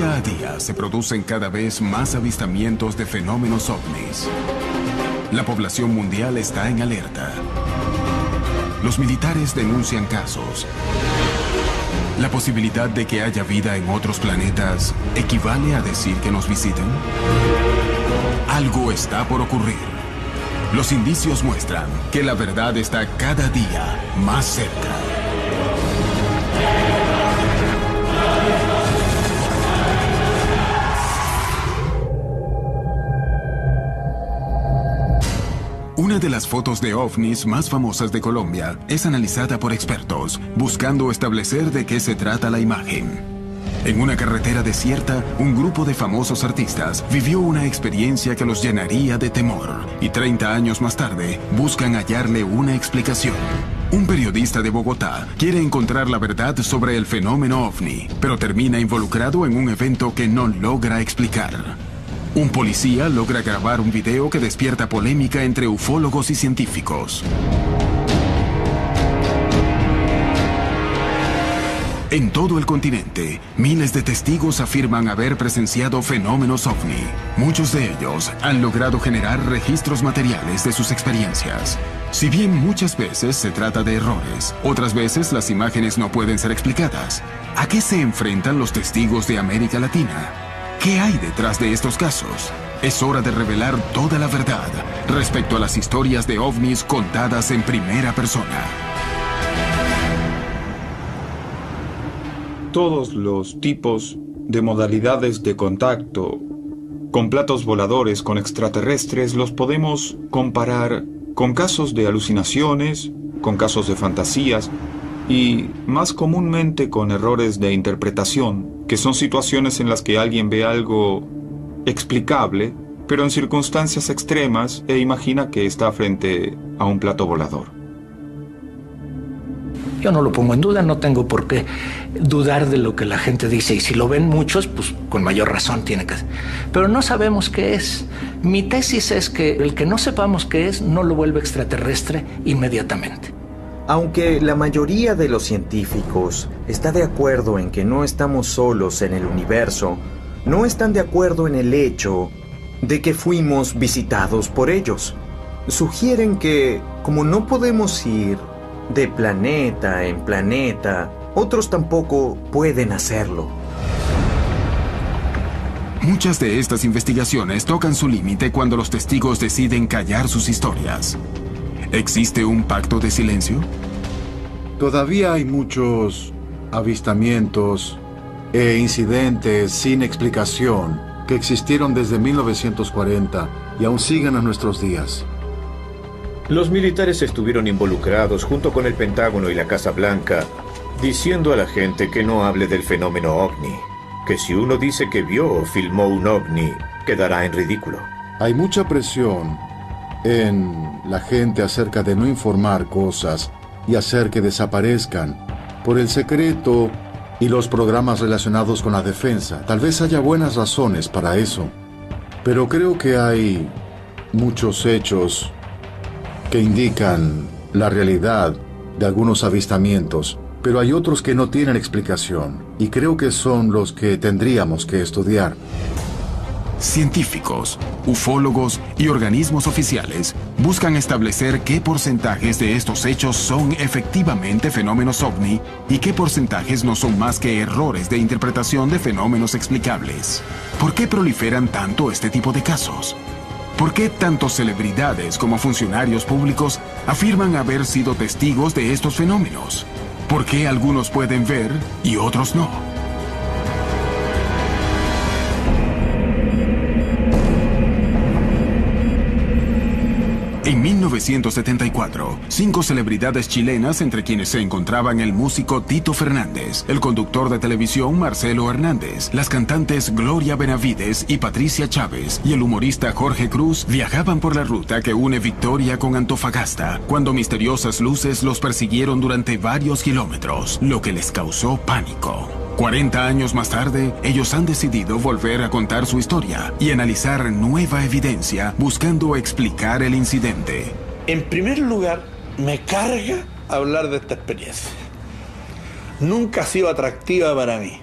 Día a día se producen cada vez más avistamientos de fenómenos ovnis. La población mundial está en alerta. Los militares denuncian casos. ¿La posibilidad de que haya vida en otros planetas equivale a decir que nos visiten? Algo está por ocurrir. Los indicios muestran que la verdad está cada día más cerca. Una de las fotos de ovnis más famosas de Colombia es analizada por expertos, buscando establecer de qué se trata la imagen. En una carretera desierta, un grupo de famosos artistas vivió una experiencia que los llenaría de temor, y 30 años más tarde buscan hallarle una explicación. Un periodista de Bogotá quiere encontrar la verdad sobre el fenómeno ovni, pero termina involucrado en un evento que no logra explicar. Un policía logra grabar un video que despierta polémica entre ufólogos y científicos. En todo el continente, miles de testigos afirman haber presenciado fenómenos ovni. Muchos de ellos han logrado generar registros materiales de sus experiencias. Si bien muchas veces se trata de errores, otras veces las imágenes no pueden ser explicadas. ¿A qué se enfrentan los testigos de América Latina? ¿Qué hay detrás de estos casos? Es hora de revelar toda la verdad respecto a las historias de ovnis contadas en primera persona. Todos los tipos de modalidades de contacto con platos voladores, con extraterrestres, los podemos comparar con casos de alucinaciones, con casos de fantasías y más comúnmente con errores de interpretación, que son situaciones en las que alguien ve algo explicable, pero en circunstancias extremas e imagina que está frente a un plato volador. Yo no lo pongo en duda, no tengo por qué dudar de lo que la gente dice, y si lo ven muchos, pues con mayor razón tiene que ser. Pero no sabemos qué es. Mi tesis es que el que no sepamos qué es no lo vuelve extraterrestre inmediatamente. Aunque la mayoría de los científicos está de acuerdo en que no estamos solos en el universo, no están de acuerdo en el hecho de que fuimos visitados por ellos. Sugieren que, como no podemos ir de planeta en planeta, otros tampoco pueden hacerlo. Muchas de estas investigaciones tocan su límite cuando los testigos deciden callar sus historias. ¿Existe un pacto de silencio? Todavía hay muchos avistamientos e incidentes sin explicación que existieron desde 1940 y aún siguen a nuestros días. Los militares estuvieron involucrados junto con el Pentágono y la Casa Blanca, diciendo a la gente que no hable del fenómeno ovni, que si uno dice que vio o filmó un ovni, quedará en ridículo. Hay mucha presión en la gente acerca de no informar cosas y hacer que desaparezcan por el secreto y los programas relacionados con la defensa. Tal vez haya buenas razones para eso, pero creo que hay muchos hechos que indican la realidad de algunos avistamientos, pero hay otros que no tienen explicación, y creo que son los que tendríamos que estudiar. Científicos, ufólogos y organismos oficiales buscan establecer qué porcentajes de estos hechos son efectivamente fenómenos ovni y qué porcentajes no son más que errores de interpretación de fenómenos explicables. ¿Por qué proliferan tanto este tipo de casos? ¿Por qué tanto celebridades como funcionarios públicos afirman haber sido testigos de estos fenómenos? ¿Por qué algunos pueden ver y otros no? En 1974, 5 celebridades chilenas, entre quienes se encontraban el músico Tito Fernández, el conductor de televisión Marcelo Hernández, las cantantes Gloria Benavides y Patricia Chávez y el humorista Jorge Cruz, viajaban por la ruta que une Victoria con Antofagasta, cuando misteriosas luces los persiguieron durante varios kilómetros, lo que les causó pánico. 40 años más tarde, ellos han decidido volver a contar su historia y analizar nueva evidencia buscando explicar el incidente. En primer lugar, me carga hablar de esta experiencia. Nunca ha sido atractiva para mí.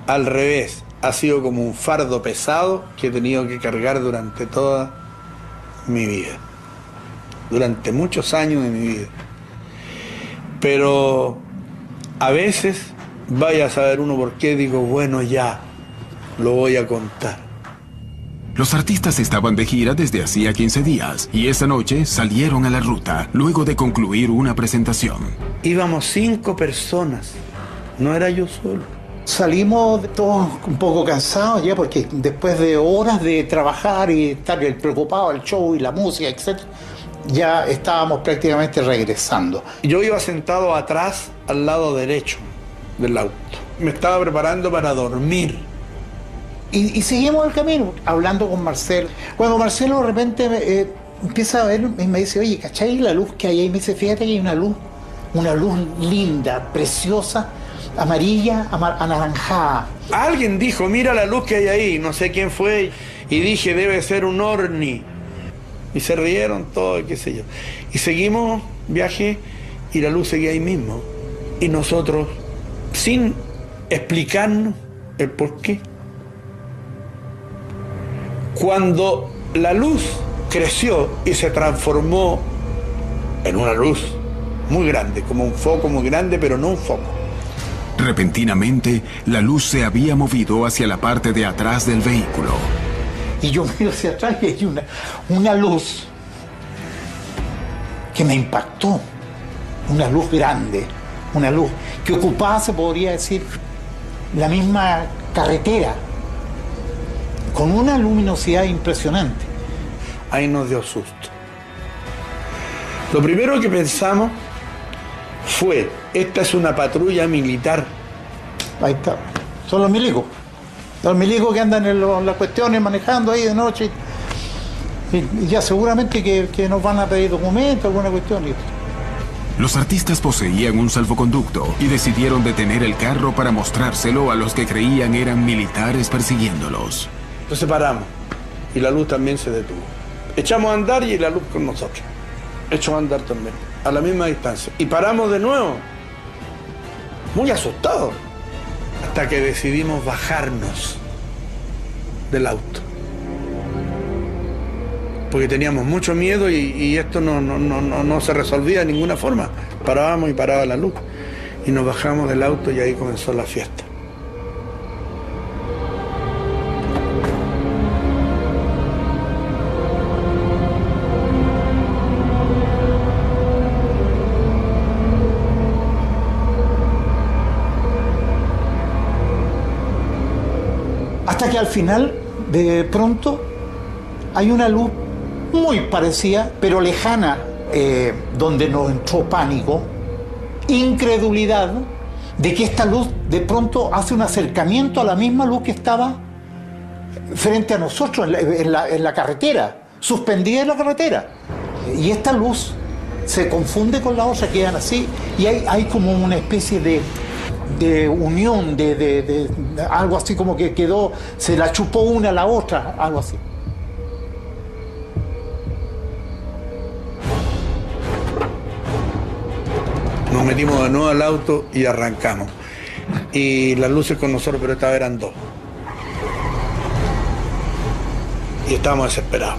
Al revés, ha sido como un fardo pesado que he tenido que cargar durante toda mi vida, durante muchos años de mi vida. Pero a veces, vaya a saber uno por qué, digo, bueno, ya, lo voy a contar. Los artistas estaban de gira desde hacía 15 días y esa noche salieron a la ruta luego de concluir una presentación. Íbamos 5 personas, no era yo solo. Salimos todos un poco cansados ya, porque después de horas de trabajar y estar preocupados del show y la música, etc., ya estábamos prácticamente regresando. Yo iba sentado atrás, al lado derecho del auto. Me estaba preparando para dormir. Y seguimos el camino, hablando con Marcelo. Cuando Marcelo de repente empieza a ver y me dice, oye, ¿cachai la luz que hay ahí? Me dice, fíjate que hay una luz linda, preciosa, amarilla, anaranjada. Alguien dijo, mira la luz que hay ahí, no sé quién fue, y dije, debe ser un ovni. Y se rieron todos, qué sé yo. Y seguimos viaje y la luz seguía ahí mismo. Y nosotros, sin explicarnos el porqué. Cuando la luz creció y se transformó en una luz muy grande, como un foco muy grande, pero no un foco. Repentinamente, la luz se había movido hacia la parte de atrás del vehículo. Y yo miro hacia atrás y hay una luz que me impactó. Una luz grande, una luz que ocupaba, se podría decir, la misma carretera, con una luminosidad impresionante. Ahí nos dio susto. Lo primero que pensamos fue, esta es una patrulla militar. Ahí está, son los milicos. Los milicos que andan en las cuestiones manejando ahí de noche. Y ya seguramente que nos van a pedir documentos, alguna cuestión. Los artistas poseían un salvoconducto y decidieron detener el carro para mostrárselo a los que creían eran militares persiguiéndolos. Entonces paramos y la luz también se detuvo. Echamos a andar y la luz con nosotros. Echamos a andar también, a la misma distancia. Y paramos de nuevo, muy asustados, hasta que decidimos bajarnos del auto. Porque teníamos mucho miedo y esto no se resolvía de ninguna forma. Parábamos y paraba la luz. Y nos bajamos del auto y ahí comenzó la fiesta. Hasta que al final, de pronto, hay una luz muy parecida, pero lejana, donde nos entró pánico, incredulidad, de que esta luz de pronto hace un acercamiento a la misma luz que estaba frente a nosotros en la carretera, suspendida en la carretera. Y esta luz se confunde con la otra, quedan así, y hay como una especie de unión, de algo así como que quedó, se la chupó una a la otra, algo así. Nos metimos de nuevo al auto y arrancamos. Y las luces con nosotros, pero esta vez eran 2. Y estábamos desesperados.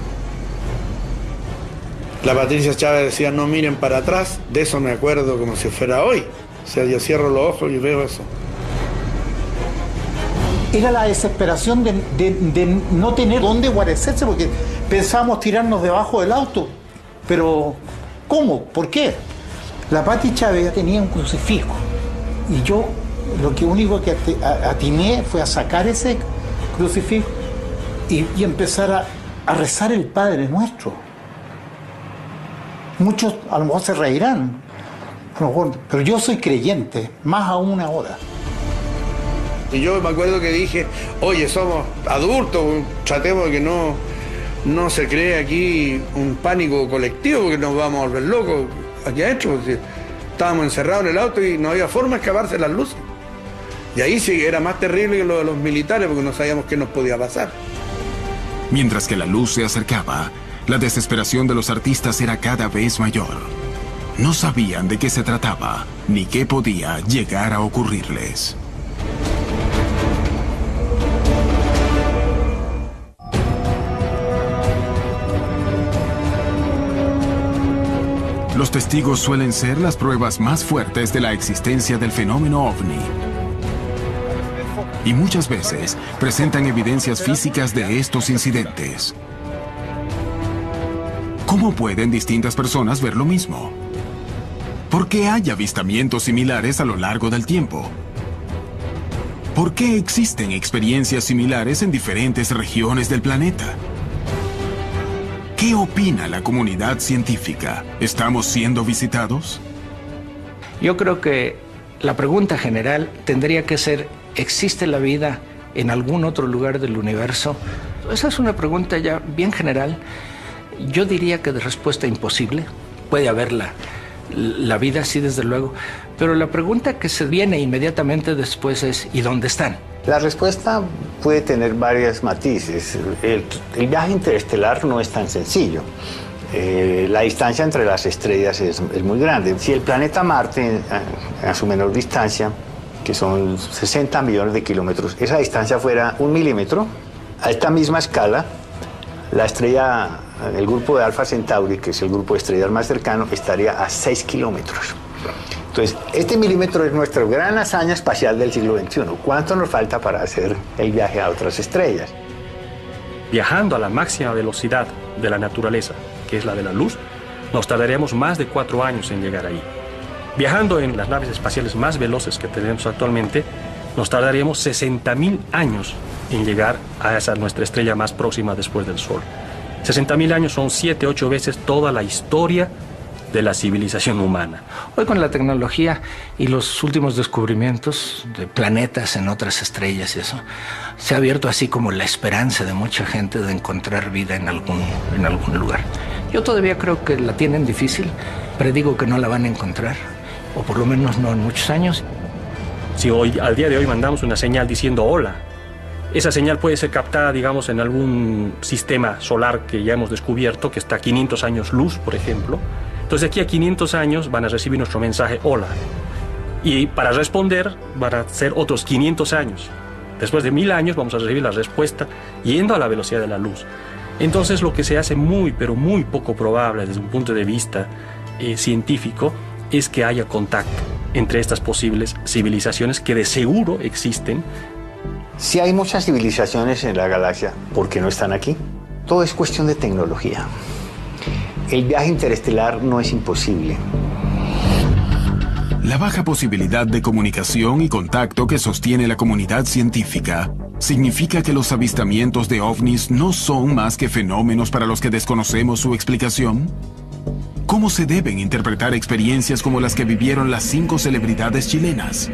La Patricia Chávez decía, no miren para atrás. De eso me acuerdo como si fuera hoy. O sea, yo cierro los ojos y veo eso. Era la desesperación de no tener dónde guarecerse, porque pensábamos tirarnos debajo del auto. Pero, ¿cómo? ¿Por qué? La Pati Chávez tenía un crucifijo. Y yo lo único que atiné fue a sacar ese crucifijo y empezar a rezar el Padre Nuestro. Muchos a lo mejor se reirán, pero yo soy creyente, más aún ahora. Y yo me acuerdo que dije, oye, somos adultos, tratemos de que no se cree aquí un pánico colectivo, porque nos vamos a volver locos aquí adentro. Estábamos encerrados en el auto y no había forma de escaparse las luces. Y ahí sí era más terrible que lo de los militares, porque no sabíamos qué nos podía pasar. Mientras que la luz se acercaba, la desesperación de los artistas era cada vez mayor. No sabían de qué se trataba, ni qué podía llegar a ocurrirles. Los testigos suelen ser las pruebas más fuertes de la existencia del fenómeno ovni. Y muchas veces presentan evidencias físicas de estos incidentes. ¿Cómo pueden distintas personas ver lo mismo? ¿Por qué hay avistamientos similares a lo largo del tiempo? ¿Por qué existen experiencias similares en diferentes regiones del planeta? ¿Qué opina la comunidad científica? ¿Estamos siendo visitados? Yo creo que la pregunta general tendría que ser, ¿existe la vida en algún otro lugar del universo? Esa es una pregunta ya bien general. Yo diría que de respuesta imposible. Puede haber la vida, sí, desde luego. Pero la pregunta que se viene inmediatamente después es, ¿y dónde están? La respuesta puede tener varios matices. El viaje interestelar no es tan sencillo. La distancia entre las estrellas es muy grande. Si el planeta Marte, a su menor distancia, que son 60 millones de kilómetros, esa distancia fuera 1 milímetro, a esta misma escala, la estrella, el grupo de Alfa Centauri, que es el grupo de estrellas más cercano, estaría a 6 kilómetros. Entonces, este milímetro es nuestra gran hazaña espacial del siglo XXI. ¿Cuánto nos falta para hacer el viaje a otras estrellas? Viajando a la máxima velocidad de la naturaleza, que es la de la luz, nos tardaríamos más de 4 años en llegar ahí. Viajando en las naves espaciales más veloces que tenemos actualmente, nos tardaríamos 60.000 años en llegar a nuestra estrella más próxima después del Sol. 60.000 años son 7, 8 veces toda la historia de la civilización humana. Hoy con la tecnología y los últimos descubrimientos de planetas en otras estrellas y eso, se ha abierto así como la esperanza de mucha gente de encontrar vida en algún lugar. Yo todavía creo que la tienen difícil, predigo que no la van a encontrar, o por lo menos no en muchos años. Si hoy, al día de hoy, mandamos una señal diciendo hola, esa señal puede ser captada, digamos, en algún sistema solar que ya hemos descubierto, que está a 500 años luz, por ejemplo. Entonces, de aquí a 500 años van a recibir nuestro mensaje hola. Y para responder van a ser otros 500 años. Después de 1000 años vamos a recibir la respuesta yendo a la velocidad de la luz. Entonces, lo que se hace muy, pero muy poco probable desde un punto de vista científico es que haya contacto entre estas posibles civilizaciones que de seguro existen. Si hay muchas civilizaciones en la galaxia, ¿por qué no están aquí? Todo es cuestión de tecnología. El viaje interestelar no es imposible. La baja posibilidad de comunicación y contacto que sostiene la comunidad científica significa que los avistamientos de ovnis no son más que fenómenos para los que desconocemos su explicación. ¿Cómo se deben interpretar experiencias como las que vivieron las 5 celebridades chilenas?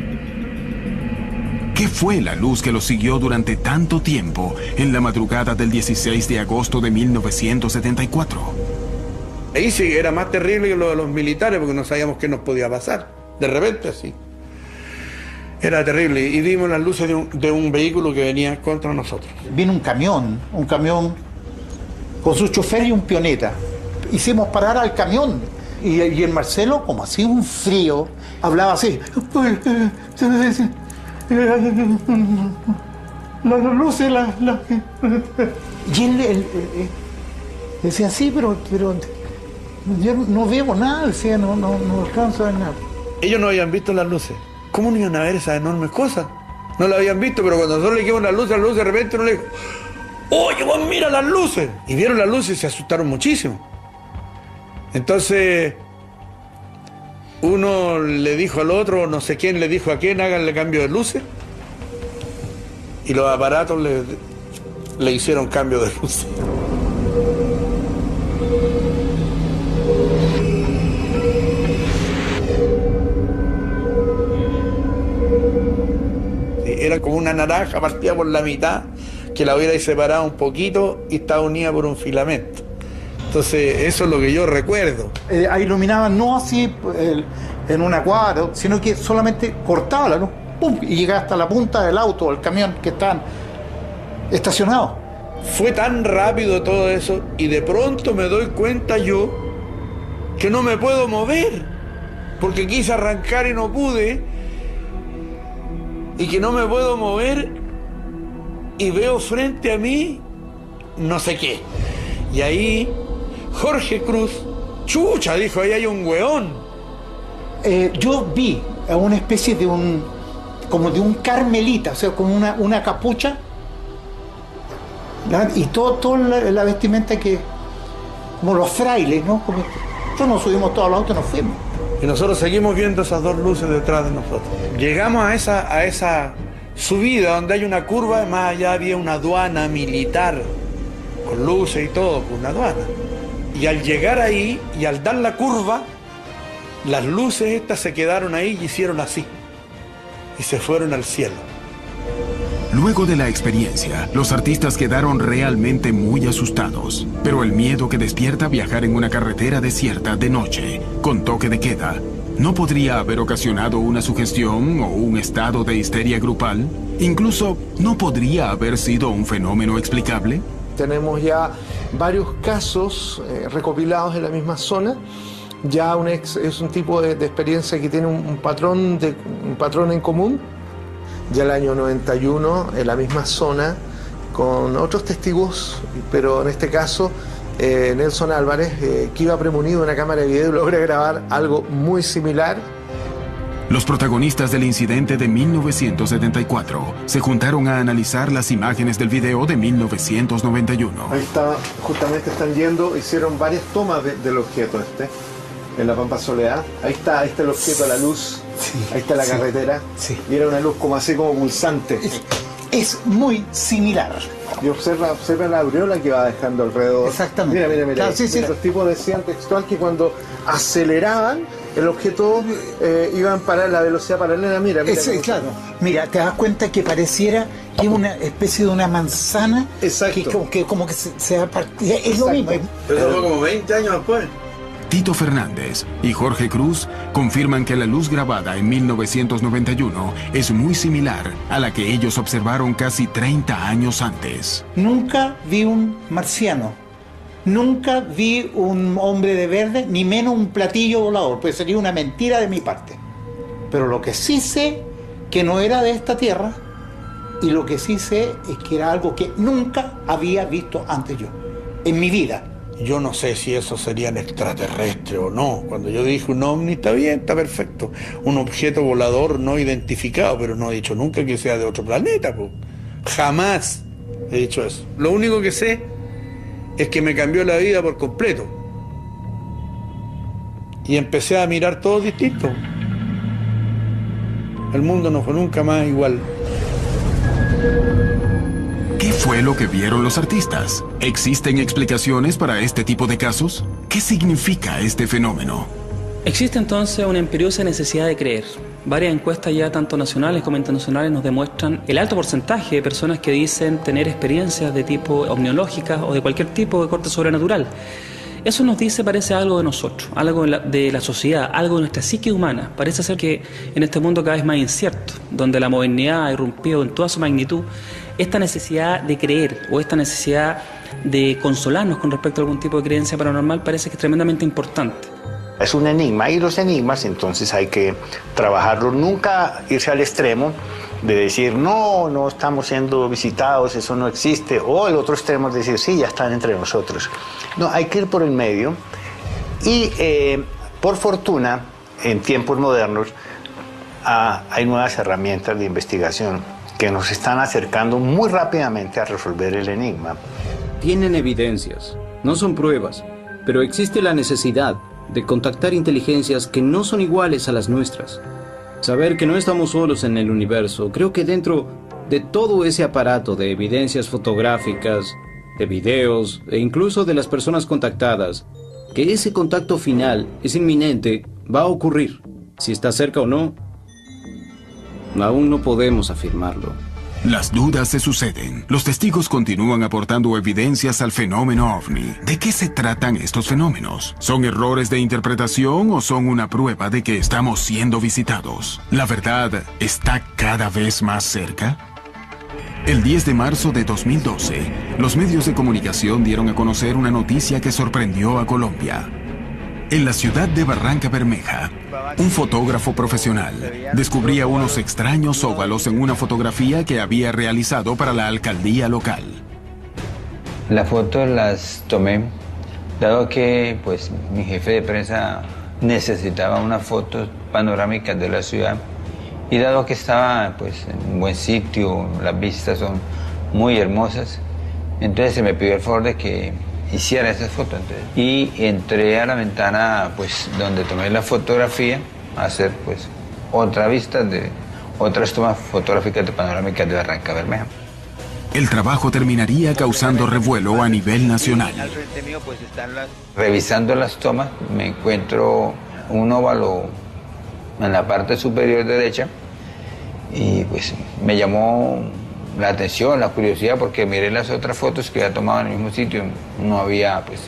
¿Qué fue la luz que los siguió durante tanto tiempo en la madrugada del 16 de agosto de 1974? Ahí sí era más terrible que lo de los militares porque no sabíamos qué nos podía pasar. De repente así. Era terrible. Y vimos las luces de un vehículo que venía contra nosotros. Vino un camión con su chofer y un pioneta. Hicimos parar al camión. Y el Marcelo, como hacía un frío, hablaba así. Las luces, Y él decía, sí, pero yo no veo nada, decía, no alcanzo a ver nada. Ellos no habían visto las luces. ¿Cómo no iban a ver esas enormes cosas? No las habían visto, pero cuando nosotros le dijimos las luces de repente uno le dijo, oye, vos mira las luces. Y vieron las luces y se asustaron muchísimo. Entonces, uno le dijo al otro, no sé quién le dijo a quién, háganle cambio de luces. Y los aparatos le hicieron cambio de luces. Era como una naranja partida por la mitad, que la hubiera separado un poquito y estaba unida por un filamento. Entonces, eso es lo que yo recuerdo. Iluminaban no así en una cuadra, sino que solamente cortaba la luz, ¡pum! Y llegaba hasta la punta del auto o el camión que estaban estacionados. Fue tan rápido todo eso y de pronto me doy cuenta yo que no me puedo mover, porque quise arrancar y no pude, y que no me puedo mover y veo frente a mí no sé qué. Y ahí Jorge Cruz Chucha, dijo, ahí hay un hueón. Yo vi a una especie de como de un carmelita, o sea, como una capucha, y toda la vestimenta que, como los frailes, ¿no? Como, nosotros nos subimos todos los autos y nos fuimos. Y nosotros seguimos viendo esas dos luces detrás de nosotros. Llegamos a esa subida donde hay una curva, más allá había una aduana militar, con luces y todo, con una aduana. Y al llegar ahí y al dar la curva, las luces estas se quedaron ahí y hicieron así. Y se fueron al cielo. Luego de la experiencia, los artistas quedaron realmente muy asustados. Pero el miedo que despierta viajar en una carretera desierta de noche, con toque de queda, ¿no podría haber ocasionado una sugestión o un estado de histeria grupal? Incluso, ¿no podría haber sido un fenómeno explicable? Tenemos ya varios casos recopilados en la misma zona. Ya es un tipo de experiencia que tiene un patrón en común. Ya el año 91, en la misma zona, con otros testigos, pero en este caso Nelson Álvarez, que iba premonido en una cámara de video, logra grabar algo muy similar. Los protagonistas del incidente de 1974 se juntaron a analizar las imágenes del video de 1991. Ahí está, justamente están yendo, hicieron varias tomas del objeto en la Pampa Soledad. Ahí está el objeto, la luz. Sí, ahí está la carretera. Sí. Y era una luz como así, como pulsante. Es muy similar. Y observa la aureola que va dejando alrededor. Exactamente. Mira. Claro, sí. Los tipos decían textual que cuando aceleraban, el objeto iba a parar la velocidad paralela. Mira. Claro. Mira, te das cuenta que pareciera que es una especie de una manzana. Exacto. Que como que se va a partir. Es lo mismo. Pero fue como 20 años después. Tito Fernández y Jorge Cruz confirman que la luz grabada en 1991 es muy similar a la que ellos observaron casi 30 años antes. Nunca vi un marciano, nunca vi un hombre de verde, ni menos un platillo volador, pues sería una mentira de mi parte. Pero lo que sí sé, que no era de esta tierra, y lo que sí sé es que era algo que nunca había visto antes yo, en mi vida. Yo no sé si eso serían extraterrestres o no. Cuando yo dije un ovni, está bien, está perfecto. Un objeto volador no identificado, pero no he dicho nunca que sea de otro planeta. Po. Jamás he dicho eso. Lo único que sé es que me cambió la vida por completo. Y empecé a mirar todo distinto. El mundo no fue nunca más igual. ¿Qué fue lo que vieron los artistas? ¿Existen explicaciones para este tipo de casos? ¿Qué significa este fenómeno? Existe entonces una imperiosa necesidad de creer. Varias encuestas ya tanto nacionales como internacionales nos demuestran el alto porcentaje de personas que dicen tener experiencias de tipo omniológicas o de cualquier tipo de corte sobrenatural. Eso nos dice, parece, algo de nosotros, algo de la sociedad, algo de nuestra psique humana. Parece ser que en este mundo cada vez más incierto, donde la modernidad ha irrumpido en toda su magnitud, esta necesidad de creer o esta necesidad de consolarnos con respecto a algún tipo de creencia paranormal parece que es tremendamente importante. Es un enigma, y los enigmas entonces hay que trabajarlos, nunca irse al extremo de decir no estamos siendo visitados, eso no existe, o el otro extremo es decir sí, ya están entre nosotros. No, hay que ir por el medio y por fortuna en tiempos modernos hay nuevas herramientas de investigación que nos están acercando muy rápidamente a resolver el enigma. Tienen evidencias, no son pruebas, pero existe la necesidad de contactar inteligencias que no son iguales a las nuestras. Saber que no estamos solos en el universo, creo que dentro de todo ese aparato de evidencias fotográficas, de videos e incluso de las personas contactadas, que ese contacto final es inminente, va a ocurrir. Si está cerca o no, aún no podemos afirmarlo. Las dudas se suceden. Los testigos continúan aportando evidencias al fenómeno ovni. ¿De qué se tratan estos fenómenos? ¿Son errores de interpretación o son una prueba de que estamos siendo visitados? ¿La verdad está cada vez más cerca? El 10 de marzo de 2012, los medios de comunicación dieron a conocer una noticia que sorprendió a Colombia. En la ciudad de Barranca Bermeja, un fotógrafo profesional descubría unos extraños óvalos en una fotografía que había realizado para la alcaldía local. Las fotos las tomé dado que pues mi jefe de prensa necesitaba unas fotos panorámicas de la ciudad y dado que estaba pues en un buen sitio, las vistas son muy hermosas, entonces se me pidió el favor de que hiciera esas fotos. Y entré a la ventana pues donde tomé la fotografía a hacer pues otra vista de otras tomas fotográficas de panorámicas de Barranca Bermeja. El trabajo terminaría causando revuelo a nivel nacional. Al frente mío pues están revisando las tomas, me encuentro un óvalo en la parte superior derecha y pues me llamó la atención, la curiosidad, porque miré las otras fotos que había tomado en el mismo sitio, no había pues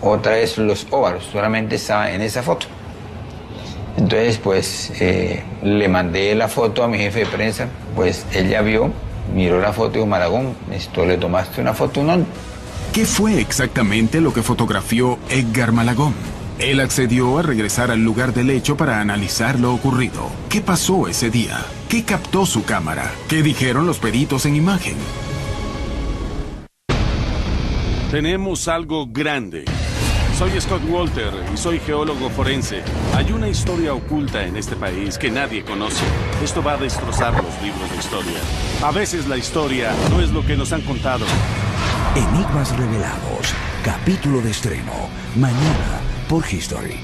otra vez los óvalos, solamente estaba en esa foto. Entonces pues le mandé la foto a mi jefe de prensa, pues él ya vio, miró la foto y dijo: Malagón, esto le tomaste una foto, ¿no? ¿Qué fue exactamente lo que fotografió Edgar Malagón? Él accedió a regresar al lugar del hecho para analizar lo ocurrido. ¿Qué pasó ese día? ¿Qué captó su cámara? ¿Qué dijeron los peritos en imagen? Tenemos algo grande. Soy Scott Walter y soy geólogo forense. Hay una historia oculta en este país que nadie conoce. Esto va a destrozar los libros de historia. A veces la historia no es lo que nos han contado. Enigmas revelados. Capítulo de estreno. Mañana por History.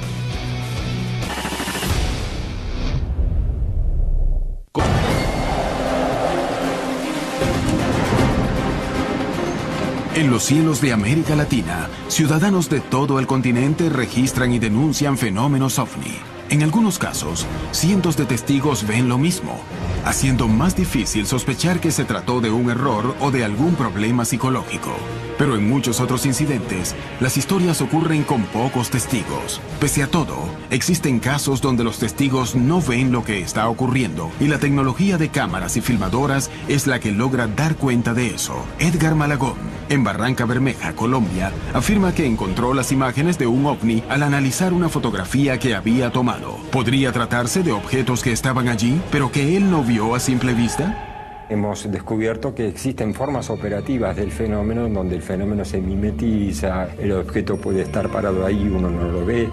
En los cielos de América Latina, ciudadanos de todo el continente registran y denuncian fenómenos OVNI. En algunos casos, cientos de testigos ven lo mismo, haciendo más difícil sospechar que se trató de un error o de algún problema psicológico. Pero en muchos otros incidentes, las historias ocurren con pocos testigos. Pese a todo, existen casos donde los testigos no ven lo que está ocurriendo y la tecnología de cámaras y filmadoras es la que logra dar cuenta de eso. Edgar Malagón, en Barranca Bermeja, Colombia, afirma que encontró las imágenes de un ovni al analizar una fotografía que había tomado. ¿Podría tratarse de objetos que estaban allí, pero que él no vio a simple vista? Hemos descubierto que existen formas operativas del fenómeno en donde el fenómeno se mimetiza, el objeto puede estar parado ahí, uno no lo ve,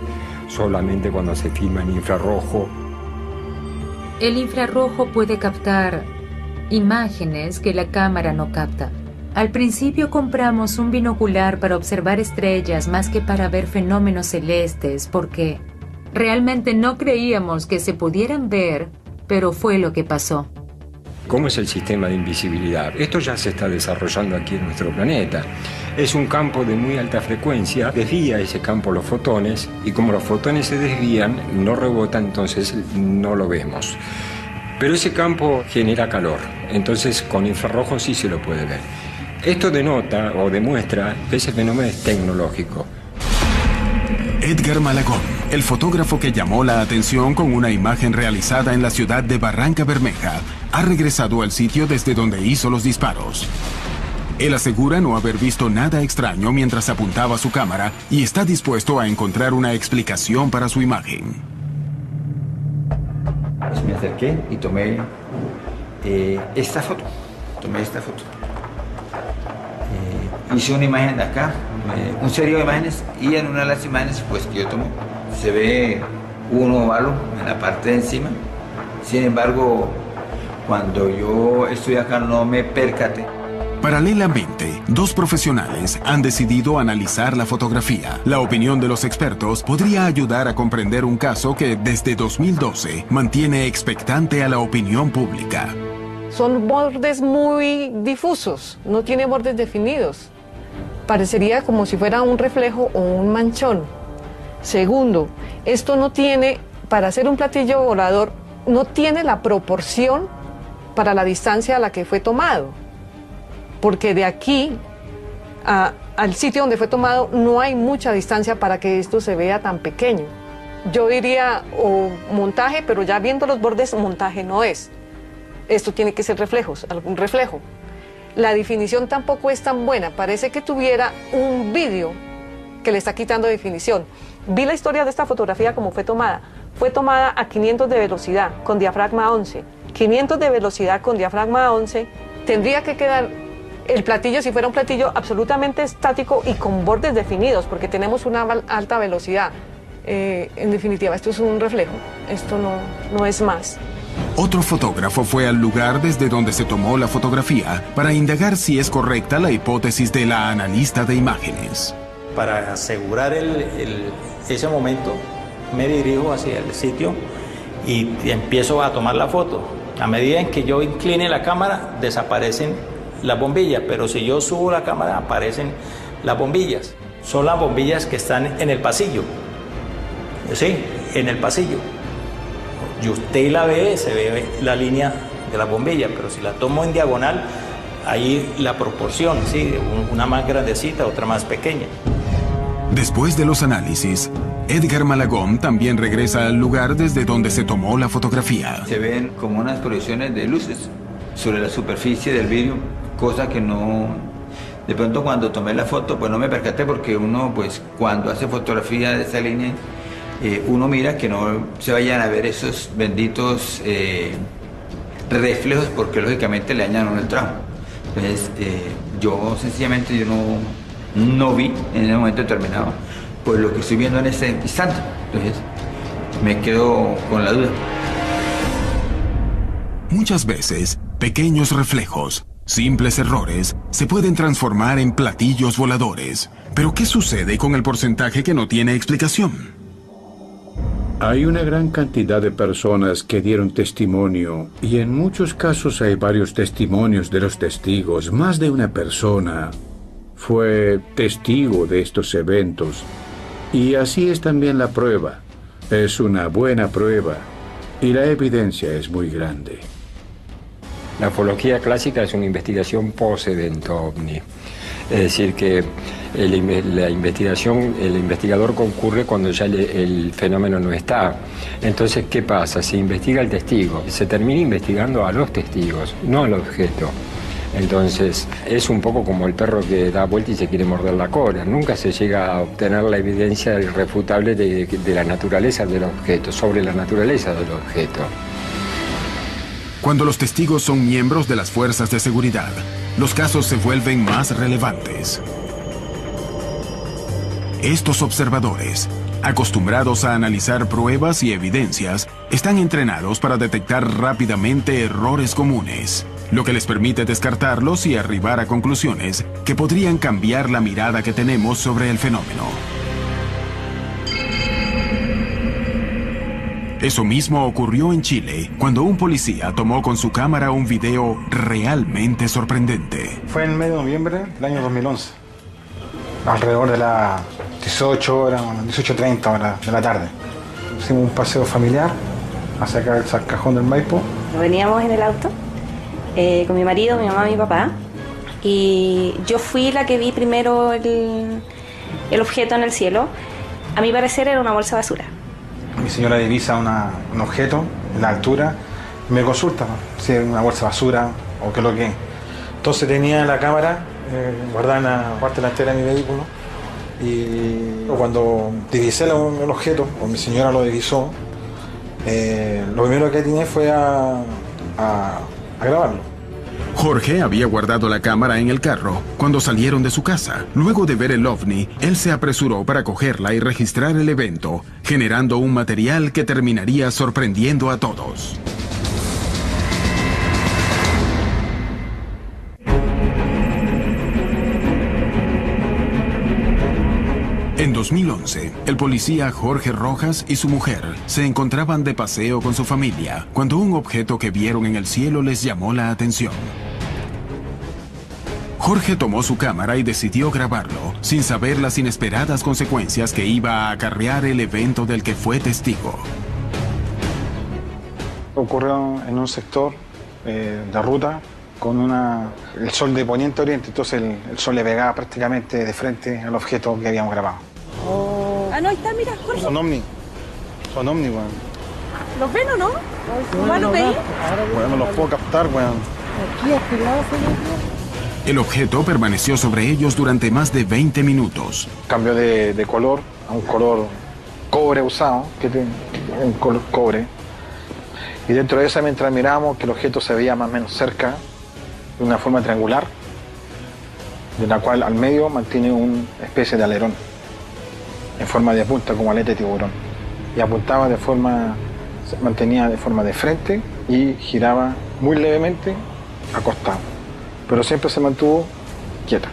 solamente cuando se filma en infrarrojo. El infrarrojo puede captar imágenes que la cámara no capta. Al principio compramos un binocular para observar estrellas más que para ver fenómenos celestes, porque realmente no creíamos que se pudieran ver, pero fue lo que pasó. ¿Cómo es el sistema de invisibilidad? Esto ya se está desarrollando aquí en nuestro planeta. Es un campo de muy alta frecuencia, desvía ese campo los fotones, y como los fotones se desvían, no rebotan, entonces no lo vemos. Pero ese campo genera calor, entonces con infrarrojo sí se lo puede ver. Esto denota o demuestra que ese fenómeno es tecnológico. Edgar Malagón, el fotógrafo que llamó la atención con una imagen realizada en la ciudad de Barranca Bermeja, ha regresado al sitio desde donde hizo los disparos. Él asegura no haber visto nada extraño mientras apuntaba su cámara y está dispuesto a encontrar una explicación para su imagen. Pues me acerqué y tomé esta foto. Hice una imagen de acá, un serie de imágenes, y en una de las imágenes pues, que yo tomé se ve un óvalo en la parte de encima. Sin embargo, cuando yo estoy acá no me percaté. Paralelamente, dos profesionales han decidido analizar la fotografía. La opinión de los expertos podría ayudar a comprender un caso que desde 2012 mantiene expectante a la opinión pública. Son bordes muy difusos, no tiene bordes definidos. Parecería como si fuera un reflejo o un manchón. Segundo, esto no tiene, para hacer un platillo volador, no tiene la proporción para la distancia a la que fue tomado. Porque de aquí al sitio donde fue tomado no hay mucha distancia para que esto se vea tan pequeño. Yo diría o montaje, pero ya viendo los bordes, montaje no es. Esto tiene que ser reflejos, algún reflejo. La definición tampoco es tan buena, parece que tuviera un vídeo que le está quitando definición. Vi la historia de esta fotografía como fue tomada. Fue tomada a 500 de velocidad con diafragma 11. 500 de velocidad con diafragma 11 tendría que quedar el platillo, si fuera un platillo absolutamente estático y con bordes definidos, porque tenemos una alta velocidad. En definitiva, esto es un reflejo, esto no es más. Otro fotógrafo fue al lugar desde donde se tomó la fotografía para indagar si es correcta la hipótesis de la analista de imágenes. Para asegurar ese momento, me dirijo hacia el sitio y empiezo a tomar la foto. A medida en que yo incline la cámara, desaparecen las bombillas, pero si yo subo la cámara, aparecen las bombillas. Son las bombillas que están en el pasillo. Sí, en el pasillo. Y usted la ve, se ve la línea de la bombilla, pero si la tomo en diagonal, ahí la proporción, ¿sí? Una más grandecita, otra más pequeña. Después de los análisis, Edgar Malagón también regresa al lugar desde donde se tomó la fotografía. Se ven como unas proyecciones de luces sobre la superficie del vidrio, cosa que no... De pronto cuando tomé la foto, pues no me percaté porque uno, pues cuando hace fotografía de esa línea, uno mira que no se vayan a ver esos benditos reflejos porque lógicamente le dañan a uno el trabajo. Entonces yo sencillamente no vi en el momento determinado pues lo que estoy viendo en ese instante. Entonces me quedo con la duda. Muchas veces, pequeños reflejos, simples errores, se pueden transformar en platillos voladores. Pero ¿qué sucede con el porcentaje que no tiene explicación? Hay una gran cantidad de personas que dieron testimonio y en muchos casos hay varios testimonios de los testigos. Más de una persona fue testigo de estos eventos y así es también la prueba. Es una buena prueba y la evidencia es muy grande. La ufología clásica es una investigación post-evento ovni. Es decir, que la investigación, el investigador concurre cuando ya el fenómeno no está. Entonces, ¿qué pasa? Se investiga al testigo. Se termina investigando a los testigos, no al objeto. Entonces, es un poco como el perro que da vuelta y se quiere morder la cola. Nunca se llega a obtener la evidencia irrefutable de la naturaleza del objeto, sobre la naturaleza del objeto. Cuando los testigos son miembros de las fuerzas de seguridad, los casos se vuelven más relevantes. Estos observadores, acostumbrados a analizar pruebas y evidencias, están entrenados para detectar rápidamente errores comunes, lo que les permite descartarlos y arribar a conclusiones que podrían cambiar la mirada que tenemos sobre el fenómeno. Eso mismo ocurrió en Chile, cuando un policía tomó con su cámara un video realmente sorprendente. Fue en el mes de noviembre del año 2011, alrededor de las 18 horas, 18:30 horas de la tarde. Hicimos un paseo familiar hacia acá, el Cajón del Maipo. Veníamos en el auto con mi marido, mi mamá y mi papá, y yo fui la que vi primero el objeto en el cielo. A mi parecer era una bolsa de basura. Mi señora divisa un objeto en la altura y me consulta si es una bolsa de basura o qué es lo que es. Entonces tenía la cámara guardada en la parte delantera de mi vehículo y cuando divisé el objeto, o mi señora lo divisó, lo primero que atiné fue a grabarlo. Jorge había guardado la cámara en el carro cuando salieron de su casa. Luego de ver el ovni, él se apresuró para cogerla y registrar el evento, generando un material que terminaría sorprendiendo a todos. En 2011, el policía Jorge Rojas y su mujer se encontraban de paseo con su familia cuando un objeto que vieron en el cielo les llamó la atención. Jorge tomó su cámara y decidió grabarlo, sin saber las inesperadas consecuencias que iba a acarrear el evento del que fue testigo. Ocurrió en un sector de ruta con el sol de poniente a oriente, entonces el sol le pegaba prácticamente de frente al objeto que habíamos grabado. Oh. Ah, no, ahí está, mira, Jorge. Son ovni, weón. ¿Los ven o no? ¿Cómo los veis? Bueno, no los puedo captar, weón. Aquí, a este lado, El objeto permaneció sobre ellos durante más de 20 minutos. Cambio de color a un color cobre usado, un color cobre. Y dentro de esa, mientras mirábamos que el objeto se veía más o menos cerca, de una forma triangular, de la cual al medio mantiene una especie de alerón en forma de punta, como aleta de tiburón, y apuntaba se mantenía de forma de frente y giraba muy levemente acostado, pero siempre se mantuvo quieta,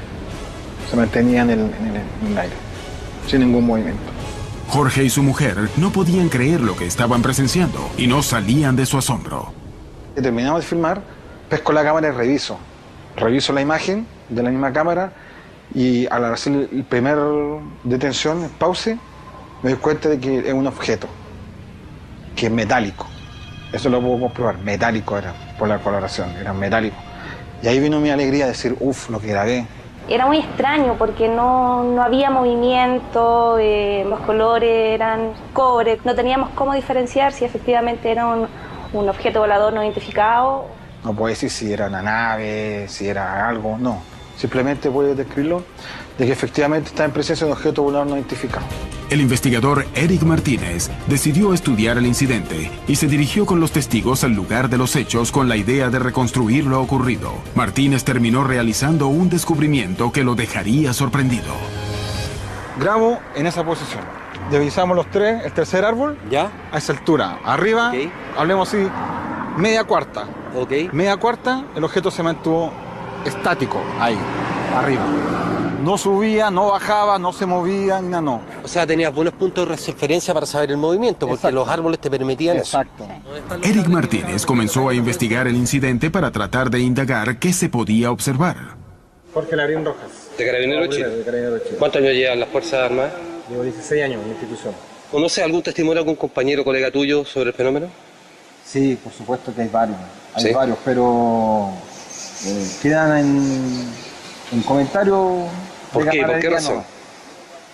se mantenía en el aire, sin ningún movimiento. Jorge y su mujer no podían creer lo que estaban presenciando y no salían de su asombro. Terminamos de filmar, pesco la cámara y reviso la imagen de la misma cámara, y al hacer el primer detención, pause, me doy cuenta de que es un objeto que es metálico. Eso lo puedo comprobar, metálico era, por la coloración, era metálico. Y ahí vino mi alegría de decir, uff, lo que grabé. Era muy extraño porque no había movimiento, los colores eran cobre, no teníamos cómo diferenciar si efectivamente era un objeto volador no identificado. No puedo decir si era una nave, si era algo, no. Simplemente puedo describirlo de que efectivamente está en presencia de un objeto volador no identificado. El investigador Eric Martínez decidió estudiar el incidente y se dirigió con los testigos al lugar de los hechos con la idea de reconstruir lo ocurrido. Martínez terminó realizando un descubrimiento que lo dejaría sorprendido. Grabo en esa posición. Divisamos los tres, el tercer árbol, ¿ya? A esa altura. Arriba, okay. Hablemos así, media cuarta. Okay. Media cuarta, el objeto se mantuvo estático, ahí, arriba. No subía, no bajaba, no se movía, ni nada, no. O sea, tenías buenos puntos de referencia para saber el movimiento, porque los árboles te permitían eso. Exacto. Eric Martínez comenzó a investigar el incidente para tratar de indagar qué se podía observar. Jorge Larín Rojas. ¿De Carabineros Chile? ¿Cuántos años llevan las Fuerzas Armadas? Llevo 16 años en la institución. ¿Conoce algún testimonio de algún compañero o colega tuyo sobre el fenómeno? Sí, por supuesto que hay varios. ¿Sí? Varios, pero quedan en comentarios. ¿Por qué? ¿Por qué razón? No.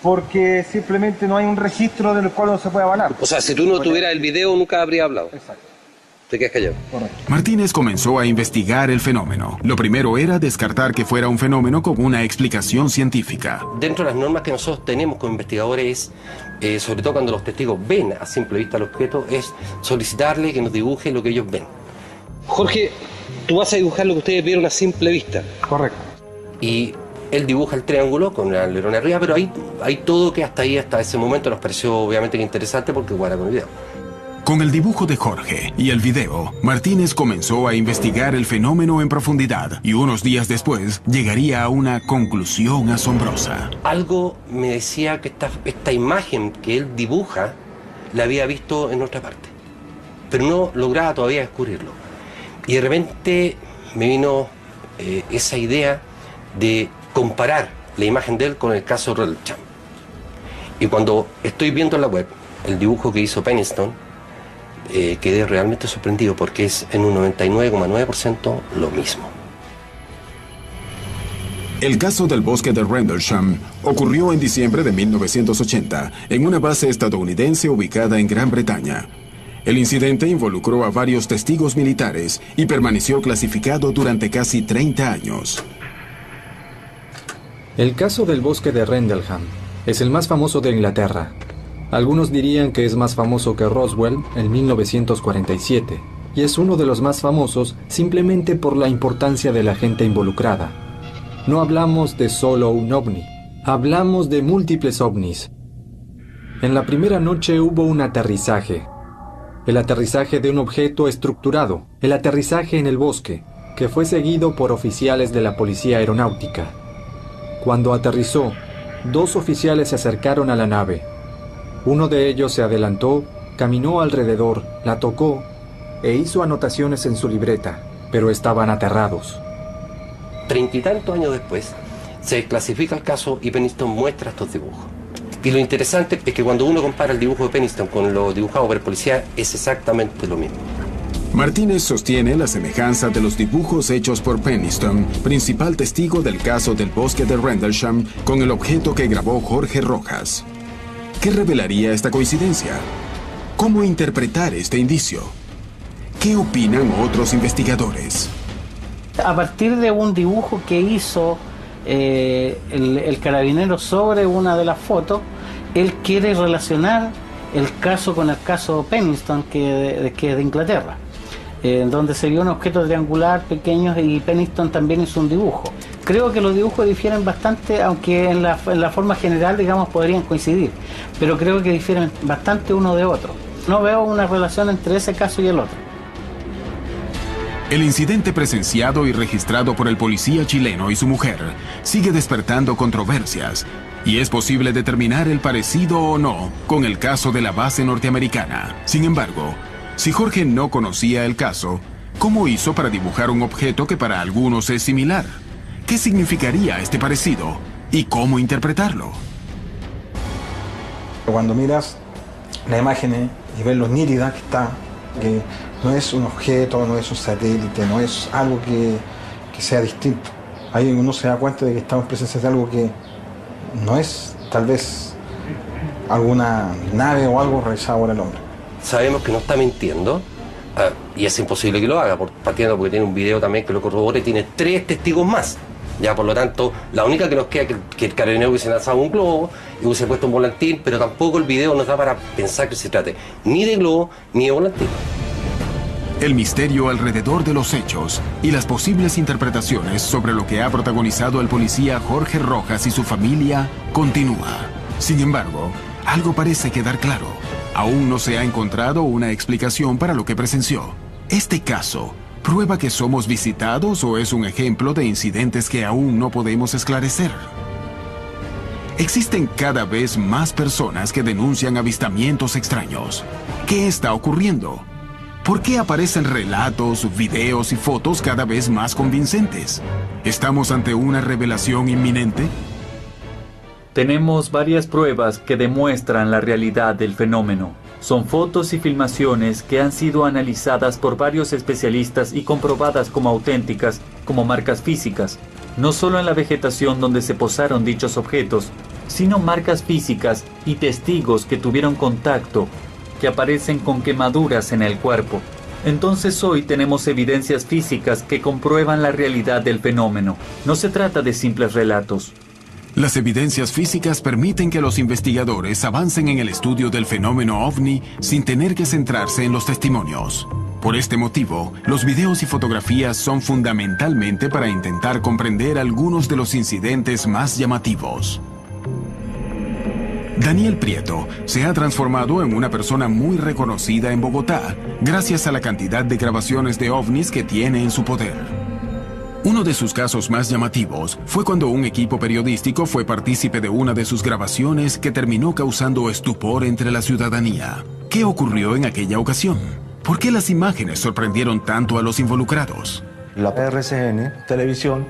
Porque simplemente no hay un registro del cual no se puede avalar. O sea, si tú no tuvieras el video, nunca habría hablado. Exacto. Te quedas callado. Correcto. Martínez comenzó a investigar el fenómeno. Lo primero era descartar que fuera un fenómeno con una explicación científica. Dentro de las normas que nosotros tenemos como investigadores, sobre todo cuando los testigos ven a simple vista el objeto, es solicitarle que nos dibuje lo que ellos ven. Jorge, tú vas a dibujar lo que ustedes vieron a simple vista. Correcto. Y él dibuja el triángulo con el alerón arriba, pero hay todo que hasta ese momento nos pareció obviamente que interesante porque guarda con el video. Con el dibujo de Jorge y el video, Martínez comenzó a investigar el fenómeno en profundidad y unos días después llegaría a una conclusión asombrosa. Algo me decía que esta imagen que él dibuja la había visto en otra parte, pero no lograba todavía descubrirlo. Y de repente me vino esa idea de comparar la imagen de él con el caso Rendlesham. Y cuando estoy viendo en la web el dibujo que hizo Penniston, quedé realmente sorprendido porque es en un 99,9% lo mismo. El caso del bosque de Rendlesham ocurrió en diciembre de 1980 en una base estadounidense ubicada en Gran Bretaña. El incidente involucró a varios testigos militares y permaneció clasificado durante casi 30 años. El caso del bosque de Rendlesham es el más famoso de Inglaterra. Algunos dirían que es más famoso que Roswell en 1947, y es uno de los más famosos simplemente por la importancia de la gente involucrada. No hablamos de solo un ovni, hablamos de múltiples ovnis. En la primera noche hubo un aterrizaje. El aterrizaje de un objeto estructurado, el aterrizaje en el bosque, que fue seguido por oficiales de la Policía Aeronáutica. Cuando aterrizó, 2 oficiales se acercaron a la nave. Uno de ellos se adelantó, caminó alrededor, la tocó e hizo anotaciones en su libreta, pero estaban aterrados. 30 y tantos años después, se desclasifica el caso y Penniston muestra estos dibujos. Y lo interesante es que cuando uno compara el dibujo de Penniston con lo dibujado por el policía, es exactamente lo mismo. Martínez sostiene la semejanza de los dibujos hechos por Penniston, principal testigo del caso del bosque de Rendlesham, con el objeto que grabó Jorge Rojas. ¿Qué revelaría esta coincidencia? ¿Cómo interpretar este indicio? ¿Qué opinan otros investigadores? A partir de un dibujo que hizo el carabinero sobre una de las fotos, él quiere relacionar el caso con el caso Penniston, que es de Inglaterra, donde se vio un objeto triangular pequeño y Penniston también hizo un dibujo. creo que los dibujos difieren bastante, aunque en la forma general, digamos, podrían coincidir, pero creo que difieren bastante uno de otro. No veo una relación entre ese caso y el otro. El incidente presenciado y registrado por el policía chileno y su mujer sigue despertando controversias, y es posible determinar el parecido o no con el caso de la base norteamericana. Sin embargo, si Jorge no conocía el caso, ¿cómo hizo para dibujar un objeto que para algunos es similar? ¿Qué significaría este parecido? ¿Y cómo interpretarlo? Cuando miras las imágenes y ves lo nítida que está, que no es un objeto, no es un satélite, no es algo que sea distinto. Ahí uno se da cuenta de que estamos en presencia de algo que no es tal vez alguna nave o algo realizado por el hombre. Sabemos que no está mintiendo, y es imposible que lo haga, partiendo porque tiene un video también que lo corrobora y tiene 3 testigos más. Ya, por lo tanto, la única que nos queda es que el carabinero hubiese lanzado un globo y hubiese puesto un volantín, pero tampoco el video nos da para pensar que se trate ni de globo ni de volantín. El misterio alrededor de los hechos y las posibles interpretaciones sobre lo que ha protagonizado el policía Jorge Rojas y su familia continúa. Sin embargo, algo parece quedar claro. Aún no se ha encontrado una explicación para lo que presenció. ¿Este caso prueba que somos visitados o es un ejemplo de incidentes que aún no podemos esclarecer? Existen cada vez más personas que denuncian avistamientos extraños. ¿Qué está ocurriendo? ¿Por qué aparecen relatos, videos y fotos cada vez más convincentes? ¿Estamos ante una revelación inminente? Tenemos varias pruebas que demuestran la realidad del fenómeno. Son fotos y filmaciones que han sido analizadas por varios especialistas y comprobadas como auténticas, como marcas físicas, no solo en la vegetación donde se posaron dichos objetos, sino marcas físicas y testigos que tuvieron contacto, que aparecen con quemaduras en el cuerpo. Entonces hoy tenemos evidencias físicas que comprueban la realidad del fenómeno. No se trata de simples relatos. Las evidencias físicas permiten que los investigadores avancen en el estudio del fenómeno ovni sin tener que centrarse en los testimonios. Por este motivo, los videos y fotografías son fundamentalmente para intentar comprender algunos de los incidentes más llamativos. Daniel Prieto se ha transformado en una persona muy reconocida en Bogotá, gracias a la cantidad de grabaciones de ovnis que tiene en su poder. Uno de sus casos más llamativos fue cuando un equipo periodístico fue partícipe de una de sus grabaciones que terminó causando estupor entre la ciudadanía. ¿Qué ocurrió en aquella ocasión? ¿Por qué las imágenes sorprendieron tanto a los involucrados? La RCN Televisión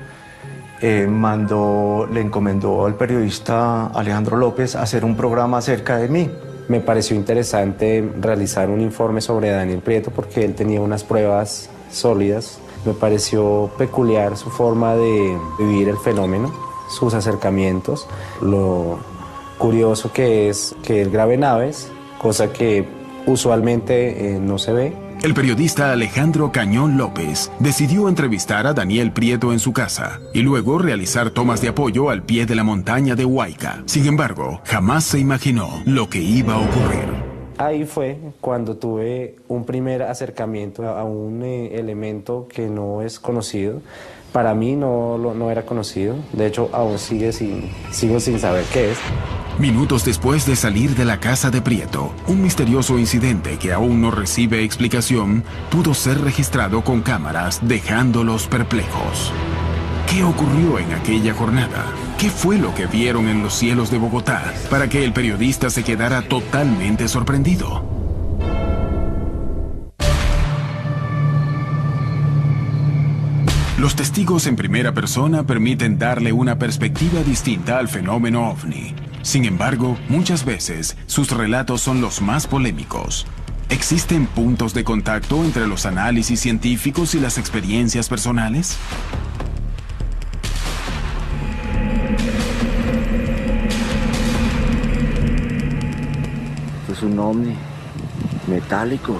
le encomendó al periodista Alejandro López hacer un programa acerca de mí. Me pareció interesante realizar un informe sobre Daniel Prieto porque él tenía unas pruebas sólidas. Me pareció peculiar su forma de vivir el fenómeno, sus acercamientos, lo curioso que es que él grabe naves, cosa que usualmente no se ve. El periodista Alejandro Cañón López decidió entrevistar a Daniel Prieto en su casa y luego realizar tomas de apoyo al pie de la montaña de Huayca. Sin embargo, jamás se imaginó lo que iba a ocurrir. Ahí fue cuando tuve un primer acercamiento a un elemento que no es conocido. Para mí no era conocido. De hecho, aún sigo sin saber qué es. Minutos después de salir de la casa de Prieto, un misterioso incidente que aún no recibe explicación pudo ser registrado con cámaras, dejándolos perplejos. ¿Qué ocurrió en aquella jornada? ¿Qué fue lo que vieron en los cielos de Bogotá para que el periodista se quedara totalmente sorprendido? Los testigos en primera persona permiten darle una perspectiva distinta al fenómeno ovni. Sin embargo, muchas veces sus relatos son los más polémicos. ¿Existen puntos de contacto entre los análisis científicos y las experiencias personales? Es un ovni metálico.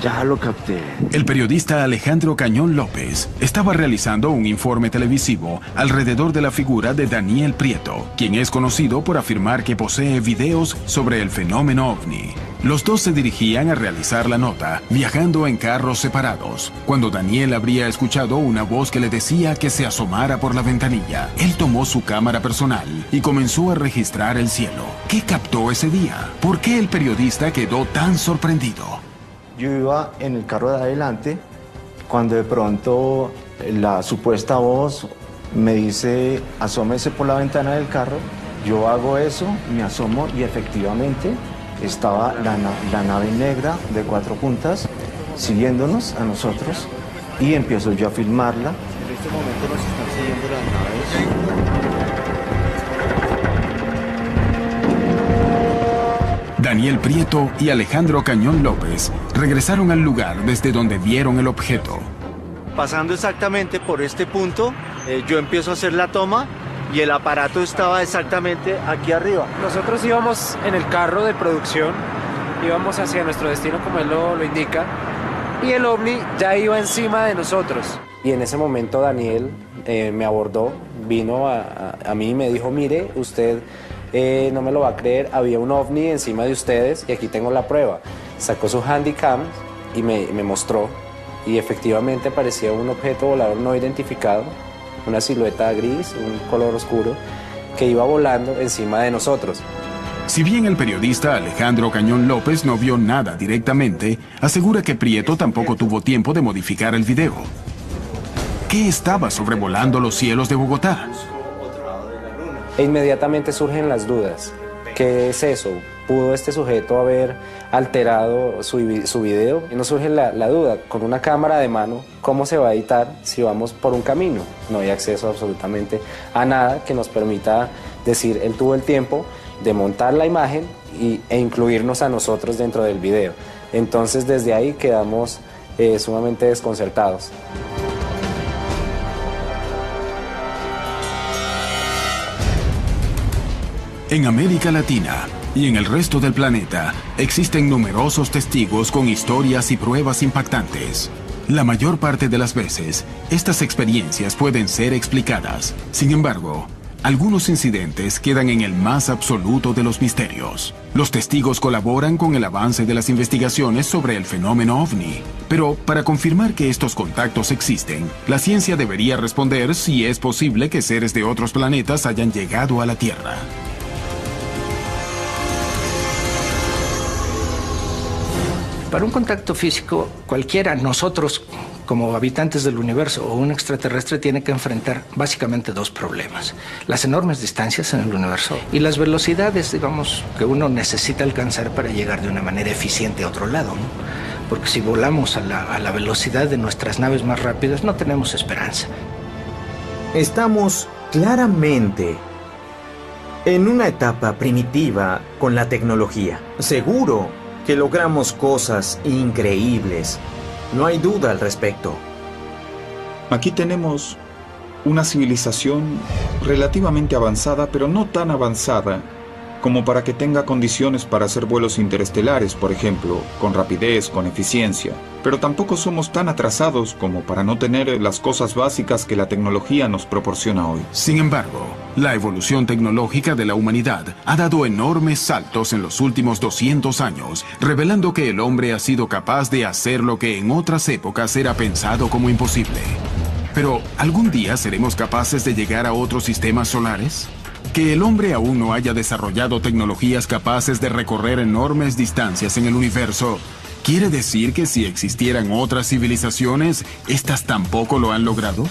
Ya lo capté. El periodista Alejandro Cañón López estaba realizando un informe televisivo alrededor de la figura de Daniel Prieto, quien es conocido por afirmar que posee videos sobre el fenómeno ovni. Los dos se dirigían a realizar la nota, viajando en carros separados, cuando Daniel habría escuchado una voz que le decía que se asomara por la ventanilla. Él tomó su cámara personal y comenzó a registrar el cielo. ¿Qué captó ese día? ¿Por qué el periodista quedó tan sorprendido? Yo iba en el carro de adelante, cuando de pronto la supuesta voz me dice, asómese por la ventana del carro. Yo hago eso, me asomo y efectivamente estaba la nave negra de 4 puntas siguiéndonos a nosotros y empiezo yo a filmarla. En este momento nos están siguiendo las naves. Daniel Prieto y Alejandro Cañón López regresaron al lugar desde donde vieron el objeto. Pasando exactamente por este punto, yo empiezo a hacer la toma y el aparato estaba exactamente aquí arriba. Nosotros íbamos en el carro de producción, íbamos hacia nuestro destino como él lo indica, y el ovni ya iba encima de nosotros. Y en ese momento Daniel me abordó, vino a mí y me dijo, mire, usted no me lo va a creer, había un ovni encima de ustedes y aquí tengo la prueba. Sacó su handycam y me mostró, y efectivamente parecía un objeto volador no identificado, una silueta gris, un color oscuro, que iba volando encima de nosotros. Si bien el periodista Alejandro Cañón López no vio nada directamente, asegura que Prieto tampoco tuvo tiempo de modificar el video. ¿Qué estaba sobrevolando los cielos de Bogotá? E inmediatamente surgen las dudas. ¿Qué es eso? ¿Pudo este sujeto haber alterado su video? Y nos surge la duda, con una cámara de mano, ¿cómo se va a editar si vamos por un camino? No hay acceso absolutamente a nada que nos permita decir, él tuvo el tiempo de montar la imagen e incluirnos a nosotros dentro del video. Entonces desde ahí quedamos sumamente desconcertados. En América Latina y en el resto del planeta existen numerosos testigos con historias y pruebas impactantes. La mayor parte de las veces, estas experiencias pueden ser explicadas. Sin embargo, algunos incidentes quedan en el más absoluto de los misterios. Los testigos colaboran con el avance de las investigaciones sobre el fenómeno ovni. Pero para confirmar que estos contactos existen, la ciencia debería responder si es posible que seres de otros planetas hayan llegado a la Tierra. Para un contacto físico, cualquiera, nosotros como habitantes del universo o un extraterrestre, tiene que enfrentar básicamente 2 problemas. Las enormes distancias en el universo y las velocidades, digamos, que uno necesita alcanzar para llegar de una manera eficiente a otro lado, ¿no? Porque si volamos a la velocidad de nuestras naves más rápidas, no tenemos esperanza. Estamos claramente en una etapa primitiva con la tecnología. Seguro que logramos cosas increíbles. No hay duda al respecto. Aquí tenemos una civilización relativamente avanzada, pero no tan avanzada como para que tenga condiciones para hacer vuelos interestelares, por ejemplo, con rapidez, con eficiencia. Pero tampoco somos tan atrasados como para no tener las cosas básicas que la tecnología nos proporciona hoy. Sin embargo, la evolución tecnológica de la humanidad ha dado enormes saltos en los últimos 200 años, revelando que el hombre ha sido capaz de hacer lo que en otras épocas era pensado como imposible. Pero, ¿algún día seremos capaces de llegar a otros sistemas solares? Que el hombre aún no haya desarrollado tecnologías capaces de recorrer enormes distancias en el universo, ¿quiere decir que si existieran otras civilizaciones, estas tampoco lo han logrado?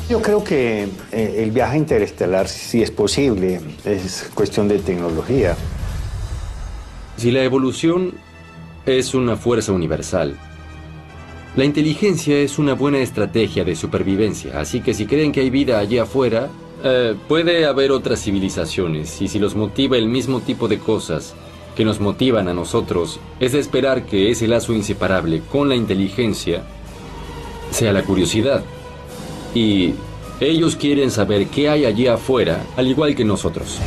Yo creo que el viaje interestelar sí es posible, es cuestión de tecnología. Si la evolución es una fuerza universal, la inteligencia es una buena estrategia de supervivencia, así que si creen que hay vida allí afuera, puede haber otras civilizaciones, y si los motiva el mismo tipo de cosas que nos motivan a nosotros, es de esperar que ese lazo inseparable con la inteligencia sea la curiosidad. Y ellos quieren saber qué hay allí afuera, al igual que nosotros.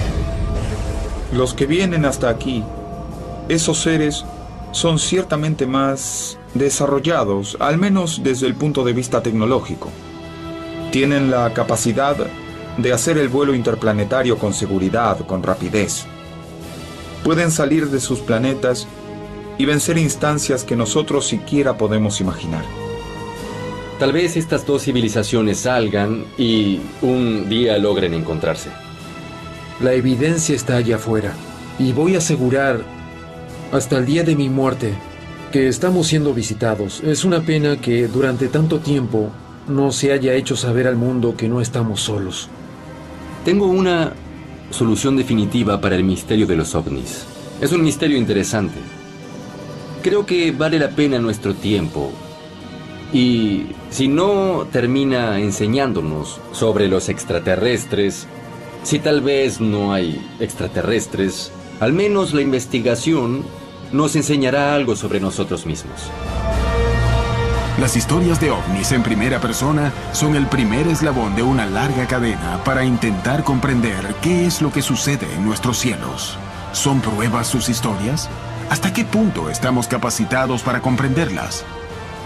Los que vienen hasta aquí, esos seres son ciertamente más desarrollados, al menos desde el punto de vista tecnológico. Tienen la capacidad de hacer el vuelo interplanetario con seguridad, con rapidez. Pueden salir de sus planetas y vencer instancias que nosotros siquiera podemos imaginar. Tal vez estas dos civilizaciones salgan y un día logren encontrarse. La evidencia está allá afuera y voy a asegurar hasta el día de mi muerte que estamos siendo visitados. Es una pena que durante tanto tiempo no se haya hecho saber al mundo que no estamos solos. Tengo una solución definitiva para el misterio de los ovnis. Es un misterio interesante. Creo que vale la pena nuestro tiempo. Y si no termina enseñándonos sobre los extraterrestres, si tal vez no hay extraterrestres, al menos la investigación nos enseñará algo sobre nosotros mismos. Las historias de ovnis en primera persona son el primer eslabón de una larga cadena para intentar comprender qué es lo que sucede en nuestros cielos. ¿Son pruebas sus historias? ¿Hasta qué punto estamos capacitados para comprenderlas?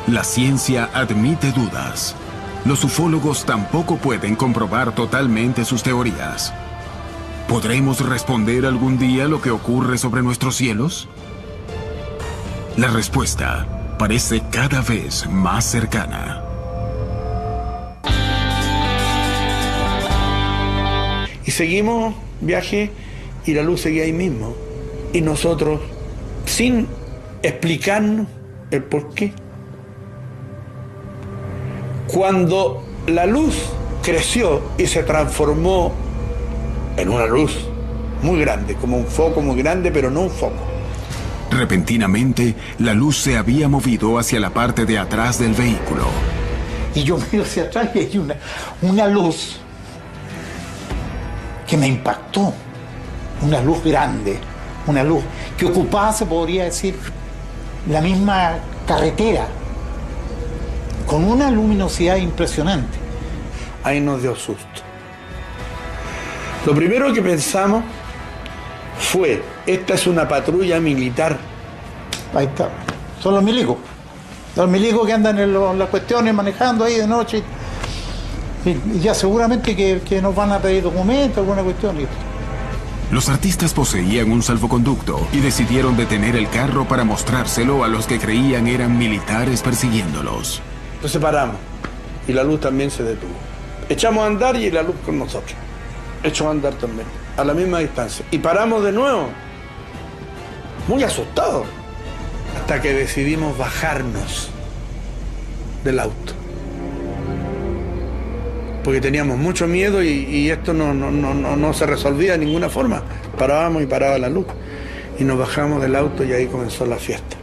La ciencia admite dudas. Los ufólogos tampoco pueden comprobar totalmente sus teorías. ¿Podremos responder algún día lo que ocurre sobre nuestros cielos? La respuesta parece cada vez más cercana. Y seguimos viaje y la luz seguía ahí mismo. Y nosotros, sin explicarnos el por qué. Cuando la luz creció y se transformó en una luz muy grande, como un foco muy grande, pero no un foco. Repentinamente, la luz se había movido hacia la parte de atrás del vehículo. Y yo miro hacia atrás y hay una luz que me impactó. Una luz grande, una luz que ocupaba, se podría decir, la misma carretera, con una luminosidad impresionante. Ahí nos dio susto. Lo primero que pensamos fue, esta es una patrulla militar. Ahí está, son los milicos. Los milicos que andan en las cuestiones manejando ahí de noche. Y ya seguramente que nos van a pedir documentos, alguna cuestión. Los artistas poseían un salvoconducto y decidieron detener el carro para mostrárselo a los que creían eran militares persiguiéndolos. Entonces paramos y la luz también se detuvo. Echamos a andar y la luz con nosotros. Echó a andar también, a la misma distancia. Y paramos de nuevo, muy asustados, hasta que decidimos bajarnos del auto. Porque teníamos mucho miedo y esto no se resolvía de ninguna forma. Parábamos y paraba la luz. Y nos bajamos del auto y ahí comenzó la fiesta.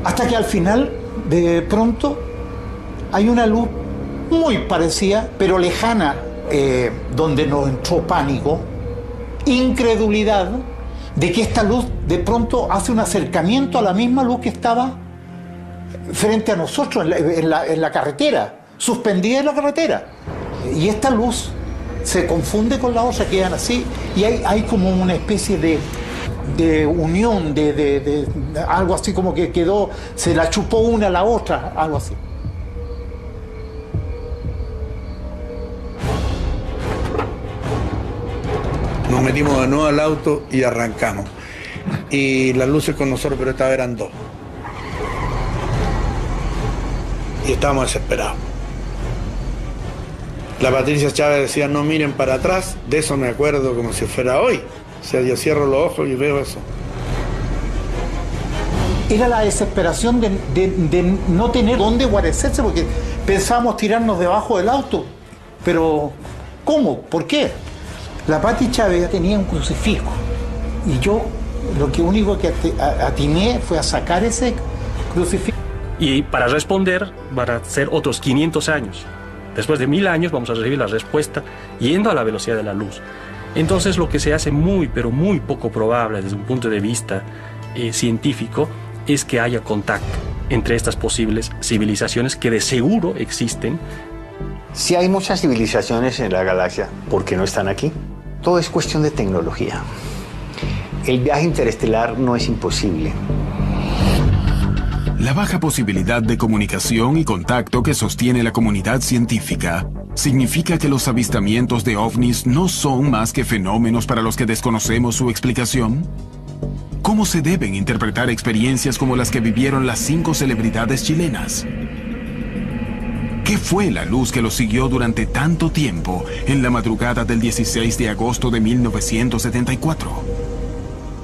Hasta que al final, de pronto, hay una luz muy parecida, pero lejana, donde nos entró pánico, incredulidad, de que esta luz de pronto hace un acercamiento a la misma luz que estaba frente a nosotros en la carretera, suspendida en la carretera. Y esta luz se confunde con la otra, quedan así, y hay como una especie de unión, de algo así como que quedó, se la chupó una a la otra, algo así. Nos metimos de nuevo al auto y arrancamos. Y las luces con nosotros, pero esta vez eran dos. Y estábamos desesperados. La Patricia Chávez decía, no miren para atrás. De eso me acuerdo como si fuera hoy. O sea, yo cierro los ojos y veo eso. Era la desesperación de no tener dónde guarecerse, porque pensábamos tirarnos debajo del auto. Pero, ¿cómo? ¿Por qué? La Pati Chávez tenía un crucifijo. Y yo lo único que atiné fue a sacar ese crucifijo. Y para responder van a ser otros 500 años. Después de 1000 años vamos a recibir la respuesta yendo a la velocidad de la luz. Entonces lo que se hace muy, pero muy poco probable desde un punto de vista científico es que haya contacto entre estas posibles civilizaciones que de seguro existen. Si hay muchas civilizaciones en la galaxia, ¿por qué no están aquí? Todo es cuestión de tecnología. el viaje interestelar no es imposible. La baja posibilidad de comunicación y contacto que sostiene la comunidad científica significa que los avistamientos de ovnis no son más que fenómenos para los que desconocemos su explicación. ¿Cómo se deben interpretar experiencias como las que vivieron las 5 celebridades chilenas? ¿Qué fue la luz que los siguió durante tanto tiempo en la madrugada del 16 de agosto de 1974?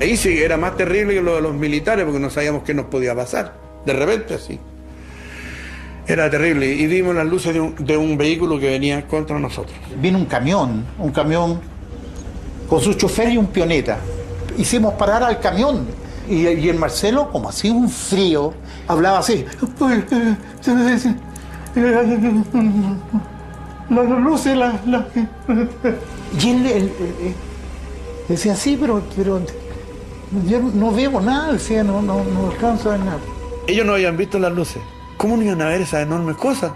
Ahí sí era más terrible que lo de los militares porque no sabíamos qué nos podía pasar. De repente así. Era terrible. Y vimos las luces de un vehículo que venía contra nosotros. Vino un camión con su chofer y un pioneta. Hicimos parar al camión. Y el Marcelo, como hacía un frío, hablaba así. Las luces, Y él decía, sí, pero yo no veo nada, decía, no alcanzo a ver nada. Ellos no habían visto las luces. ¿Cómo no iban a ver esas enormes cosas?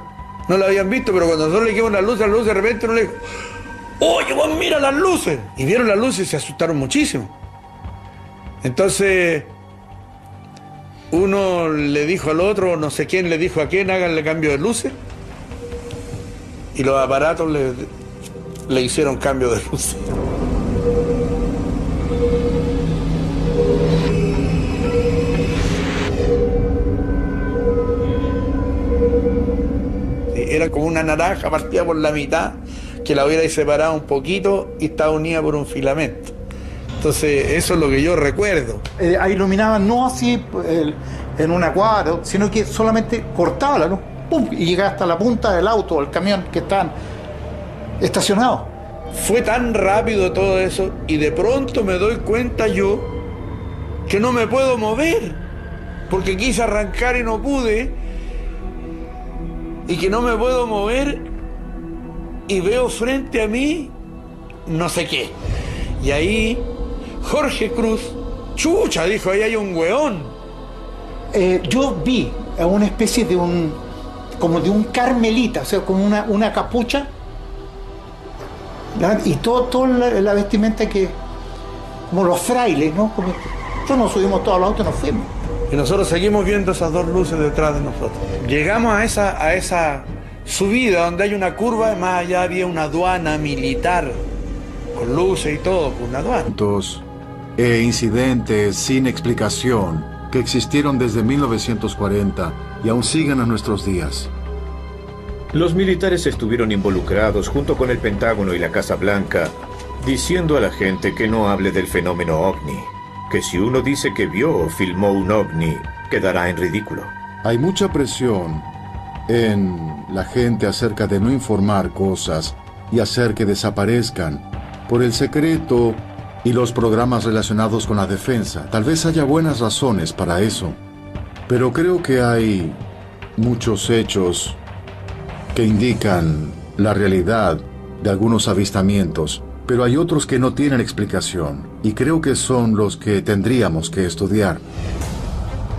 No las habían visto, pero cuando nosotros le dijimos las luces, de repente uno le dijo, ¡oye, vos mira las luces! Y vieron las luces y se asustaron muchísimo. Entonces, uno le dijo al otro, no sé quién le dijo a quién, háganle cambio de luces. Y los aparatos le hicieron cambio de luces. Era como una naranja partida por la mitad, que la hubiera separado un poquito y estaba unida por un filamento. Entonces, eso es lo que yo recuerdo. Iluminaban no así en una cuadra, sino que solamente cortaba la luz, ¡pum! Y llegaba hasta la punta del auto o el camión que estaban estacionados. Fue tan rápido todo eso y de pronto me doy cuenta yo que no me puedo mover, porque quise arrancar y no pude, y que no me puedo mover y veo frente a mí no sé qué. Y ahí Jorge Cruz, chucha, dijo, ahí hay un weón. Yo vi a una especie de como de un carmelita, o sea, como una capucha, ¿verdad? Y toda la vestimenta que, como los frailes, ¿no? Nosotros nos subimos todos al auto y nos fuimos. Y nosotros seguimos viendo esas dos luces detrás de nosotros. Llegamos a esa subida donde hay una curva, más allá había una aduana militar, con luces y todo, pues una aduana. E incidentes sin explicación que existieron desde 1940 y aún siguen a nuestros días. Los militares estuvieron involucrados junto con el Pentágono y la Casa Blanca, diciendo a la gente que no hable del fenómeno ovni, que si uno dice que vio o filmó un ovni, quedará en ridículo. Hay mucha presión en la gente acerca de no informar cosas y hacer que desaparezcan por el secreto y los programas relacionados con la defensa. Tal vez haya buenas razones para eso, pero creo que hay muchos hechos que indican la realidad de algunos avistamientos, pero hay otros que no tienen explicación, y creo que son los que tendríamos que estudiar.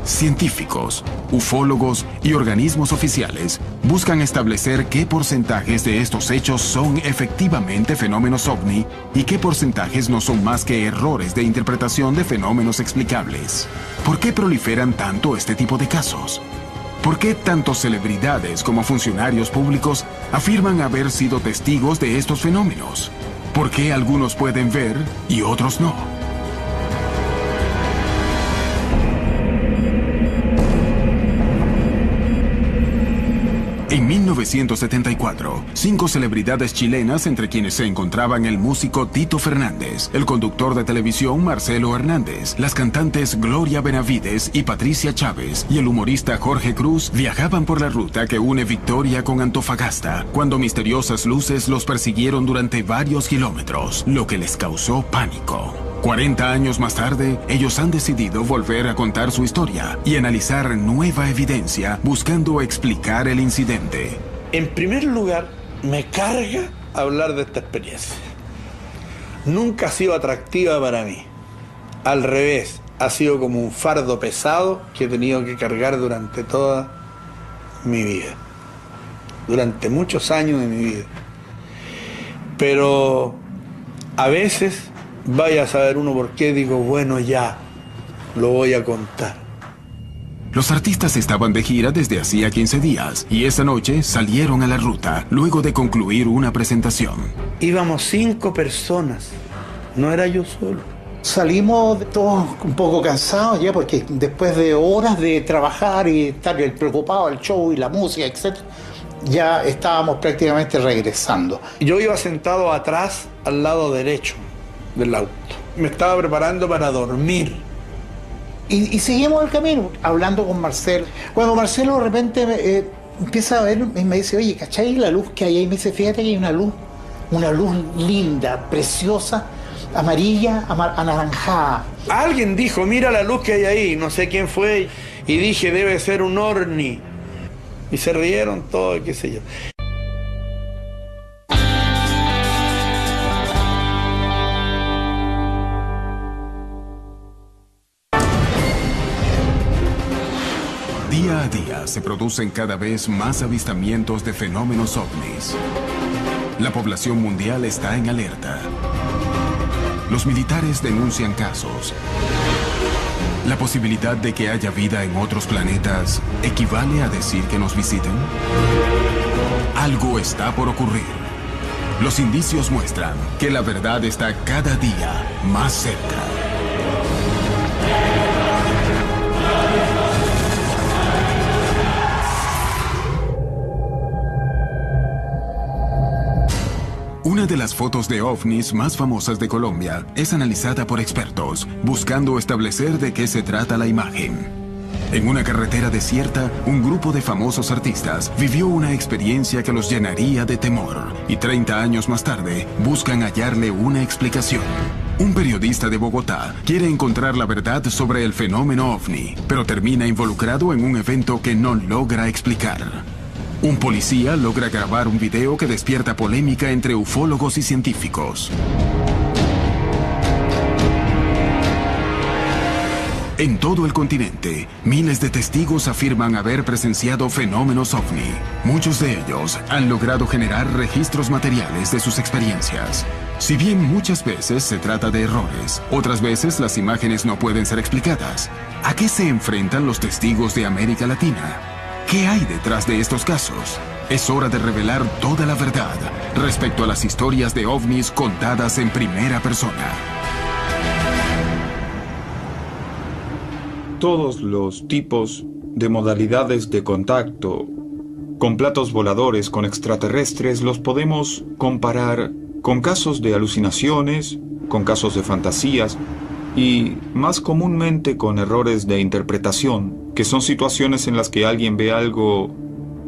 Científicos, ufólogos y organismos oficiales buscan establecer qué porcentajes de estos hechos son efectivamente fenómenos ovni y qué porcentajes no son más que errores de interpretación de fenómenos explicables. ¿Por qué proliferan tanto este tipo de casos? ¿Por qué tanto celebridades como funcionarios públicos afirman haber sido testigos de estos fenómenos? ¿Por qué algunos pueden ver y otros no? En 1974, 5 celebridades chilenas, entre quienes se encontraban el músico Tito Fernández, el conductor de televisión Marcelo Hernández, las cantantes Gloria Benavides y Patricia Chávez y el humorista Jorge Cruz, viajaban por la ruta que une Victoria con Antofagasta, cuando misteriosas luces los persiguieron durante varios kilómetros, lo que les causó pánico. 40 años más tarde, ellos han decidido volver a contar su historia y analizar nueva evidencia buscando explicar el incidente. En primer lugar, me carga hablar de esta experiencia. Nunca ha sido atractiva para mí. Al revés, ha sido como un fardo pesado que he tenido que cargar durante toda mi vida. Durante muchos años de mi vida. Pero a veces Vaya a saber uno por qué, digo, bueno, ya, lo voy a contar. Los artistas estaban de gira desde hacía 15 días y esa noche salieron a la ruta luego de concluir una presentación. Íbamos 5 personas, no era yo solo. Salimos todos un poco cansados ya porque después de horas de trabajar y estar preocupado del show y la música, etc., ya estábamos prácticamente regresando. Yo iba sentado atrás, al lado derecho del auto. Me estaba preparando para dormir. Y seguimos el camino, hablando con Marcelo. Cuando Marcelo de repente empieza a ver y me dice, oye, ¿cachai la luz que hay ahí? Me dice, fíjate que hay una luz linda, preciosa, amarilla, anaranjada. Alguien dijo, mira la luz que hay ahí, no sé quién fue, y dije, debe ser un ovni. Y se rieron todos, qué sé yo. Día a día se producen cada vez más avistamientos de fenómenos ovnis. La población mundial está en alerta. Los militares denuncian casos. ¿La posibilidad de que haya vida en otros planetas equivale a decir que nos visiten? Algo está por ocurrir. Los indicios muestran que la verdad está cada día más cerca. Una de las fotos de ovnis más famosas de Colombia es analizada por expertos, buscando establecer de qué se trata la imagen. En una carretera desierta, un grupo de famosos artistas vivió una experiencia que los llenaría de temor, y 30 años más tarde buscan hallarle una explicación. Un periodista de Bogotá quiere encontrar la verdad sobre el fenómeno ovni, pero termina involucrado en un evento que no logra explicar. Un policía logra grabar un video que despierta polémica entre ufólogos y científicos. En todo el continente, miles de testigos afirman haber presenciado fenómenos ovni. Muchos de ellos han logrado generar registros materiales de sus experiencias. Si bien muchas veces se trata de errores, otras veces las imágenes no pueden ser explicadas. ¿A qué se enfrentan los testigos de América Latina? ¿Qué hay detrás de estos casos? Es hora de revelar toda la verdad respecto a las historias de ovnis contadas en primera persona. Todos los tipos de modalidades de contacto con platos voladores, con extraterrestres, los podemos comparar con casos de alucinaciones, con casos de fantasías y más comúnmente con errores de interpretación, que son situaciones en las que alguien ve algo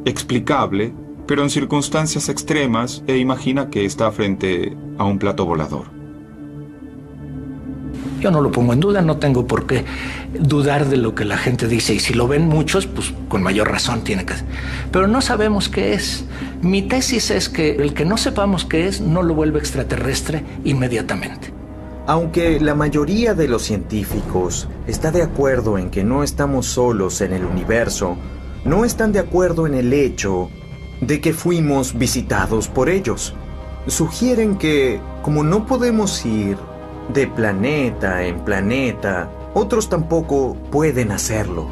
explicable, pero en circunstancias extremas e imagina que está frente a un plato volador. Yo no lo pongo en duda, no tengo por qué dudar de lo que la gente dice, y si lo ven muchos, pues con mayor razón tiene que ser. Pero no sabemos qué es. Mi tesis es que el que no sepamos qué es no lo vuelve extraterrestre inmediatamente. Aunque la mayoría de los científicos está de acuerdo en que no estamos solos en el universo, no están de acuerdo en el hecho de que fuimos visitados por ellos. Sugieren que, como no podemos ir de planeta en planeta, otros tampoco pueden hacerlo.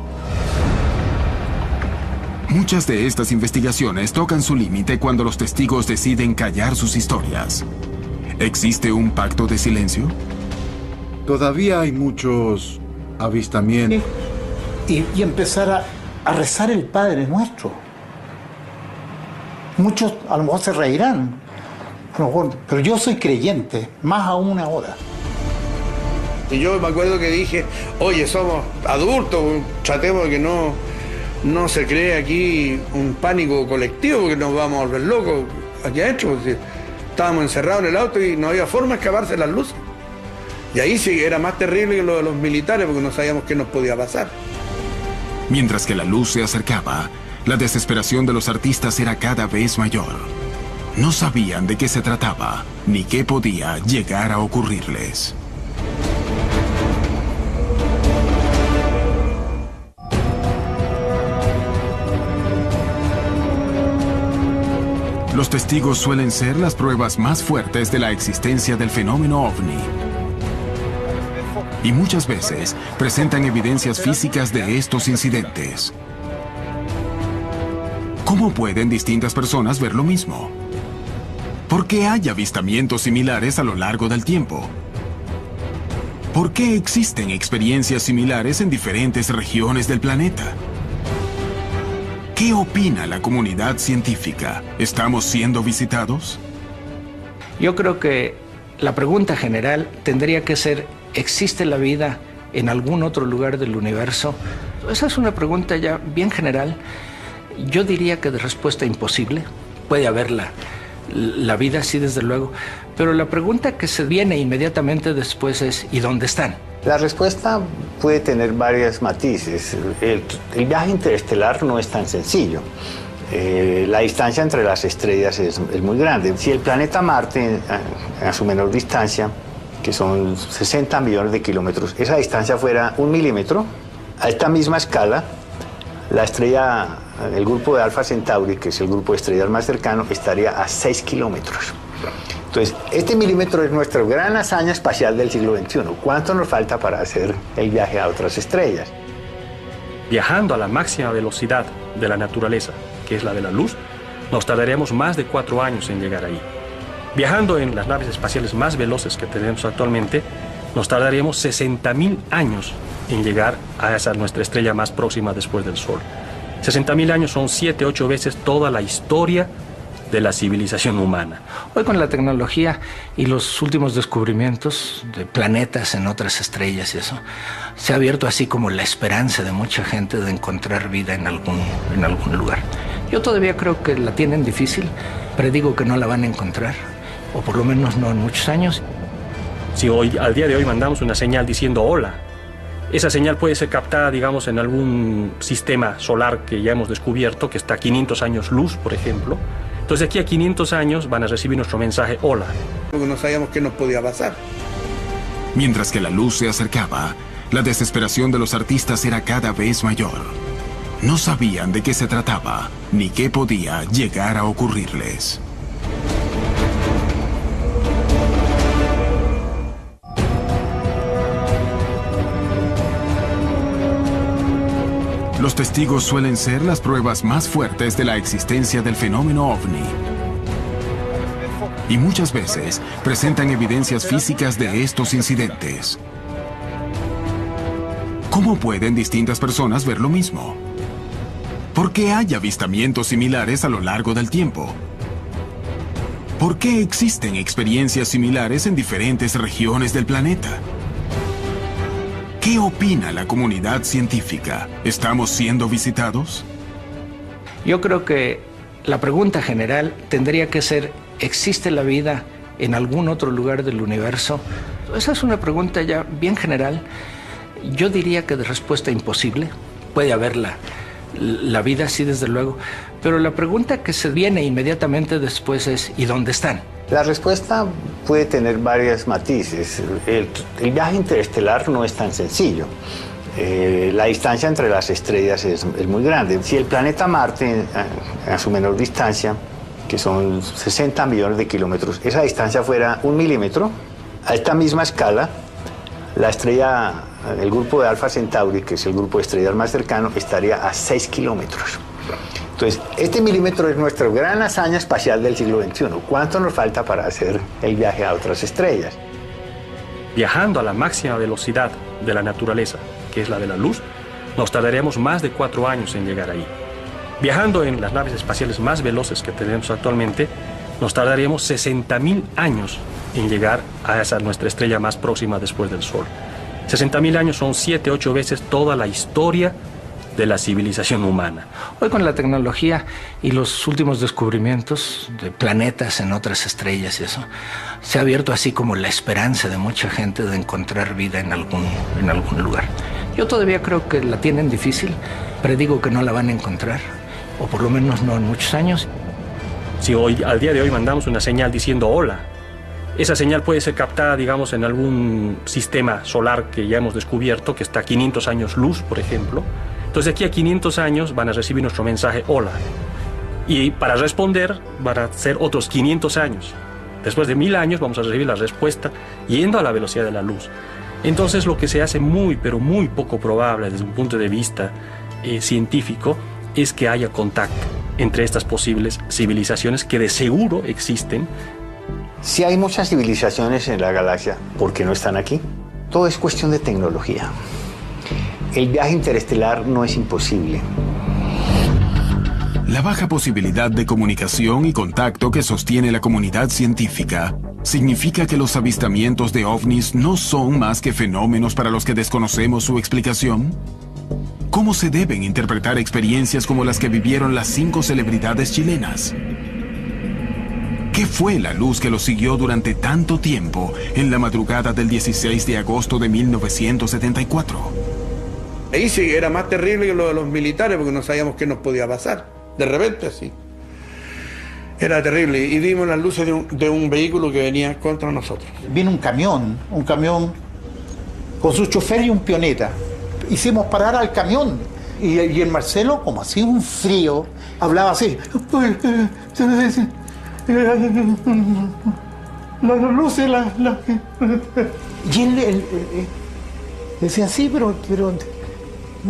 Muchas de estas investigaciones tocan su límite cuando los testigos deciden callar sus historias. ¿Existe un pacto de silencio? Todavía hay muchos avistamientos. Y empezar a rezar el Padre Nuestro. Muchos a lo mejor se reirán, pero yo soy creyente, más aún ahora. Y yo me acuerdo que dije, oye, somos adultos, tratemos de que no se cree aquí un pánico colectivo, porque nos vamos a volver locos aquí adentro. Porque estábamos encerrados en el auto y no había forma de escaparse las luces. Y ahí sí era más terrible que lo de los militares, porque no sabíamos qué nos podía pasar. Mientras que la luz se acercaba, la desesperación de los artistas era cada vez mayor. No sabían de qué se trataba, ni qué podía llegar a ocurrirles. Los testigos suelen ser las pruebas más fuertes de la existencia del fenómeno ovni. Y muchas veces presentan evidencias físicas de estos incidentes. ¿Cómo pueden distintas personas ver lo mismo? ¿Por qué hay avistamientos similares a lo largo del tiempo? ¿Por qué existen experiencias similares en diferentes regiones del planeta? ¿Qué opina la comunidad científica? ¿Estamos siendo visitados? Yo creo que la pregunta general tendría que ser, ¿existe la vida en algún otro lugar del universo? Esa es una pregunta ya bien general. Yo diría que de respuesta imposible. Puede haberla. La vida sí, desde luego. Pero la pregunta que se viene inmediatamente después es, ¿y dónde están? La respuesta puede tener varios matices. El viaje interestelar no es tan sencillo. La distancia entre las estrellas es muy grande. Si el planeta Marte, a su menor distancia, que son 60 millones de kilómetros, esa distancia fuera 1 milímetro, a esta misma escala, la estrella, el grupo de Alfa Centauri, que es el grupo de estrellas más cercano, estaría a 6 kilómetros. Entonces, este milímetro es nuestra gran hazaña espacial del siglo XXI. ¿Cuánto nos falta para hacer el viaje a otras estrellas? Viajando a la máxima velocidad de la naturaleza, que es la de la luz, nos tardaremos más de 4 años en llegar ahí. Viajando en las naves espaciales más veloces que tenemos actualmente, nos tardaríamos 60.000 años en llegar a esa nuestra estrella más próxima después del Sol. 60.000 años son 7, 8 veces toda la historia de la civilización humana. Hoy con la tecnología y los últimos descubrimientos de planetas en otras estrellas y eso, se ha abierto así como la esperanza de mucha gente de encontrar vida en algún lugar. Yo todavía creo que la tienen difícil, predigo que no la van a encontrar, o por lo menos no en muchos años. Si hoy, al día de hoy, mandamos una señal diciendo hola, esa señal puede ser captada, digamos, en algún sistema solar que ya hemos descubierto, que está a 500 años luz, por ejemplo. Entonces, de aquí a 500 años van a recibir nuestro mensaje hola. Porque no sabíamos qué nos podía pasar. Mientras que la luz se acercaba, la desesperación de los artistas era cada vez mayor. No sabían de qué se trataba, ni qué podía llegar a ocurrirles. Los testigos suelen ser las pruebas más fuertes de la existencia del fenómeno ovni. Y muchas veces presentan evidencias físicas de estos incidentes. ¿Cómo pueden distintas personas ver lo mismo? ¿Por qué hay avistamientos similares a lo largo del tiempo? ¿Por qué existen experiencias similares en diferentes regiones del planeta? ¿Qué opina la comunidad científica? ¿Estamos siendo visitados? Yo creo que la pregunta general tendría que ser, ¿existe la vida en algún otro lugar del universo? Esa es una pregunta ya bien general. Yo diría que de respuesta imposible. Puede haberla. La vida sí, desde luego. Pero la pregunta que se viene inmediatamente después es, ¿y dónde están? La respuesta puede tener varios matices. El viaje interestelar no es tan sencillo. La distancia entre las estrellas es muy grande. Si el planeta Marte, a su menor distancia, que son 60 millones de kilómetros, esa distancia fuera 1 milímetro, a esta misma escala, la estrella, el grupo de Alfa Centauri, que es el grupo de estrellas más cercano, estaría a 6 kilómetros. Entonces, este milímetro es nuestra gran hazaña espacial del siglo XXI. ¿Cuánto nos falta para hacer el viaje a otras estrellas? Viajando a la máxima velocidad de la naturaleza, que es la de la luz, nos tardaremos más de 4 años en llegar ahí. Viajando en las naves espaciales más veloces que tenemos actualmente, nos tardaremos 60.000 años en llegar a esa nuestra estrella más próxima después del Sol. 60.000 años son 7, 8 veces toda la historia de la civilización humana. Hoy con la tecnología y los últimos descubrimientos de planetas en otras estrellas y eso, se ha abierto así como la esperanza de mucha gente de encontrar vida en algún lugar. Yo todavía creo que la tienen difícil, predigo que no la van a encontrar, o por lo menos no en muchos años. Si hoy, al día de hoy, mandamos una señal diciendo hola, esa señal puede ser captada, digamos, en algún sistema solar que ya hemos descubierto, que está a 500 años luz, por ejemplo. Entonces, de aquí a 500 años van a recibir nuestro mensaje hola. Y para responder van a ser otros 500 años. Después de 1000 años vamos a recibir la respuesta yendo a la velocidad de la luz. Entonces lo que se hace muy, pero muy poco probable desde un punto de vista científico es que haya contacto entre estas posibles civilizaciones que de seguro existen. Si hay muchas civilizaciones en la galaxia, ¿por qué no están aquí? Todo es cuestión de tecnología. El viaje interestelar no es imposible. La baja posibilidad de comunicación y contacto que sostiene la comunidad científica significa que los avistamientos de ovnis no son más que fenómenos para los que desconocemos su explicación. ¿Cómo se deben interpretar experiencias como las que vivieron las 5 celebridades chilenas? ¿Qué fue la luz que los siguió durante tanto tiempo en la madrugada del 16 de agosto de 1974? Ahí sí era más terrible que lo de los militares porque no sabíamos qué nos podía pasar. De repente así. Era terrible. Y vimos las luces de un vehículo que venía contra nosotros. Vino un camión con su chofer y un pioneta. Hicimos parar al camión. Y el Marcelo, como hacía un frío, hablaba así. Las luces, Y él decía, sí, pero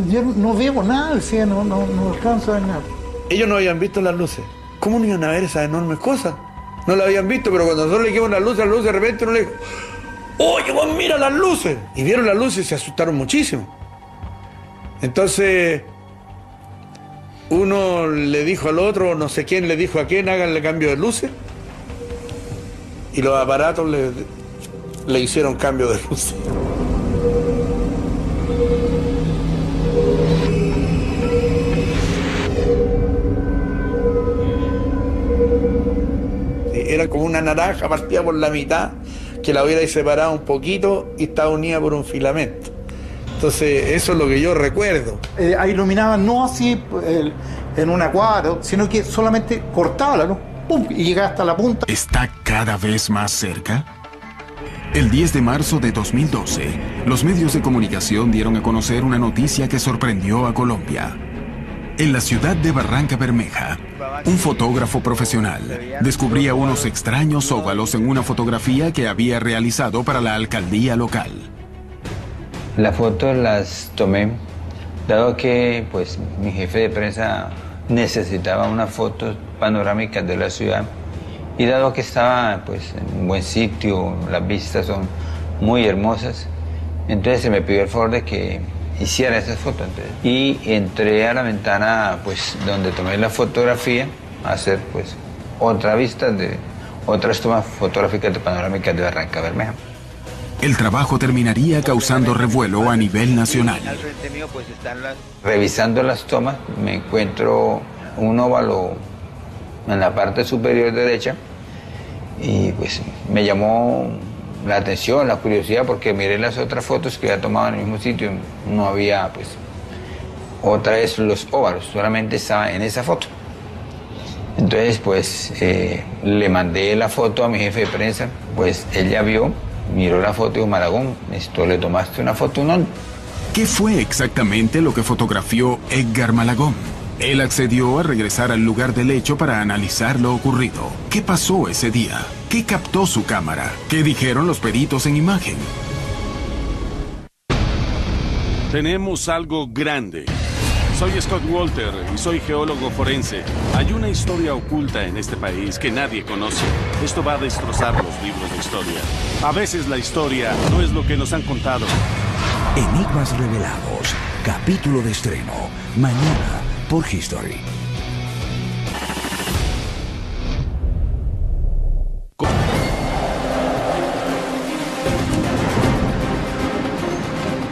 yo no veo nada, decía, no alcanzo a ver nada. Ellos no habían visto las luces. ¿Cómo no iban a ver esas enormes cosas? No las habían visto, pero cuando nosotros le dijimos las luces de repente uno le dijo, oye, vos mira las luces. Y vieron las luces y se asustaron muchísimo. Entonces, uno le dijo al otro, no sé quién le dijo a quién, háganle cambio de luces. Y los aparatos le hicieron cambio de luces. Era como una naranja partida por la mitad, que la hubiera separado un poquito y estaba unida por un filamento. Entonces, eso es lo que yo recuerdo. Iluminaban no así en una cuadra, sino que solamente cortaba la luz, ¡pum!, y llegaba hasta la punta. ¿Está cada vez más cerca? El 10 de marzo de 2012, los medios de comunicación dieron a conocer una noticia que sorprendió a Colombia. En la ciudad de Barranca Bermeja, un fotógrafo profesional descubría unos extraños óvalos en una fotografía que había realizado para la alcaldía local. Las fotos las tomé, dado que pues, mi jefe de prensa necesitaba unas fotos panorámicas de la ciudad y dado que estaba pues, en un buen sitio, las vistas son muy hermosas, entonces se me pidió el favor de que hiciera esas fotos. Y entré a la ventana pues, donde tomé la fotografía a hacer pues, otras tomas fotográficas de panorámicas de Barranca Bermeja. El trabajo terminaría causando revuelo a nivel nacional. Revisando las tomas, me encuentro un óvalo en la parte superior derecha y pues me llamó la atención, la curiosidad, porque miré las otras fotos que había tomado en el mismo sitio, no había pues otra vez los óvalos, solamente estaba en esa foto. Entonces pues le mandé la foto a mi jefe de prensa, pues él ya vio, miró la foto y dijo, Malagón, ¿esto le tomaste una foto? No. ¿Qué fue exactamente lo que fotografió Edgar Malagón? Él accedió a regresar al lugar del hecho para analizar lo ocurrido. ¿Qué pasó ese día? ¿Qué captó su cámara? ¿Qué dijeron los peritos en imagen? Tenemos algo grande. Soy Scott Walter y soy geólogo forense. Hay una historia oculta en este país que nadie conoce. Esto va a destrozar los libros de historia. A veces la historia no es lo que nos han contado. Enigmas revelados. Capítulo de estreno. Mañana por History.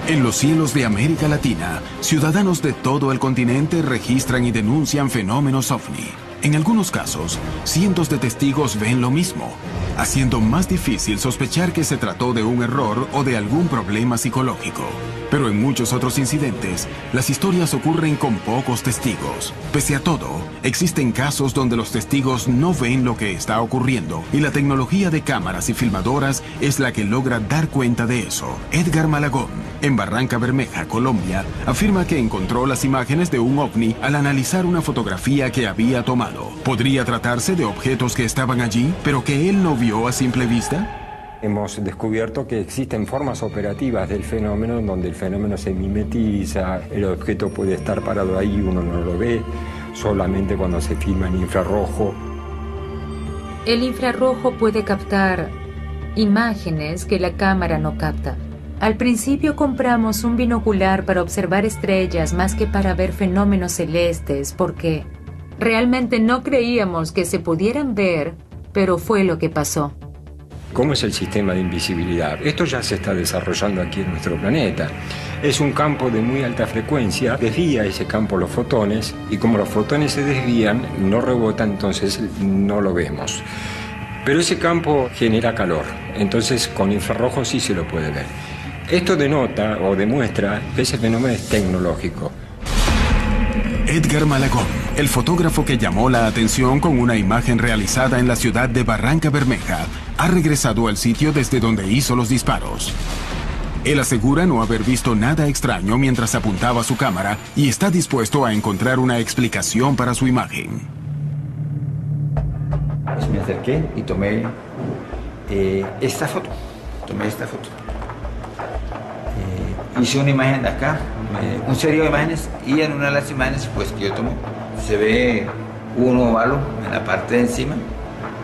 En los cielos de América Latina, ciudadanos de todo el continente registran y denuncian fenómenos ovni. En algunos casos, cientos de testigos ven lo mismo, haciendo más difícil sospechar que se trató de un error o de algún problema psicológico. Pero en muchos otros incidentes, las historias ocurren con pocos testigos. Pese a todo, existen casos donde los testigos no ven lo que está ocurriendo y la tecnología de cámaras y filmadoras es la que logra dar cuenta de eso. Edgar Malagón, en Barranca Bermeja, Colombia, afirma que encontró las imágenes de un ovni al analizar una fotografía que había tomado. ¿Podría tratarse de objetos que estaban allí, pero que él no vio a simple vista? Hemos descubierto que existen formas operativas del fenómeno en donde el fenómeno se mimetiza, el objeto puede estar parado ahí, uno no lo ve, solamente cuando se filma en infrarrojo. El infrarrojo puede captar imágenes que la cámara no capta. Al principio compramos un binocular para observar estrellas más que para ver fenómenos celestes, porque realmente no creíamos que se pudieran ver, pero fue lo que pasó. ¿Cómo es el sistema de invisibilidad? Esto ya se está desarrollando aquí en nuestro planeta. Es un campo de muy alta frecuencia, desvía ese campo los fotones, y como los fotones se desvían, no rebotan, entonces no lo vemos. Pero ese campo genera calor, entonces con infrarrojo sí se lo puede ver. Esto denota o demuestra que ese fenómeno es tecnológico. Edgar Malagón, el fotógrafo que llamó la atención con una imagen realizada en la ciudad de Barranca Bermeja, ha regresado al sitio desde donde hizo los disparos. Él asegura no haber visto nada extraño mientras apuntaba su cámara y está dispuesto a encontrar una explicación para su imagen. Pues me acerqué y tomé esta foto. Hice una imagen de acá, un serie de imágenes, y en una de las imágenes pues, que yo tomé se ve un óvalo en la parte de encima.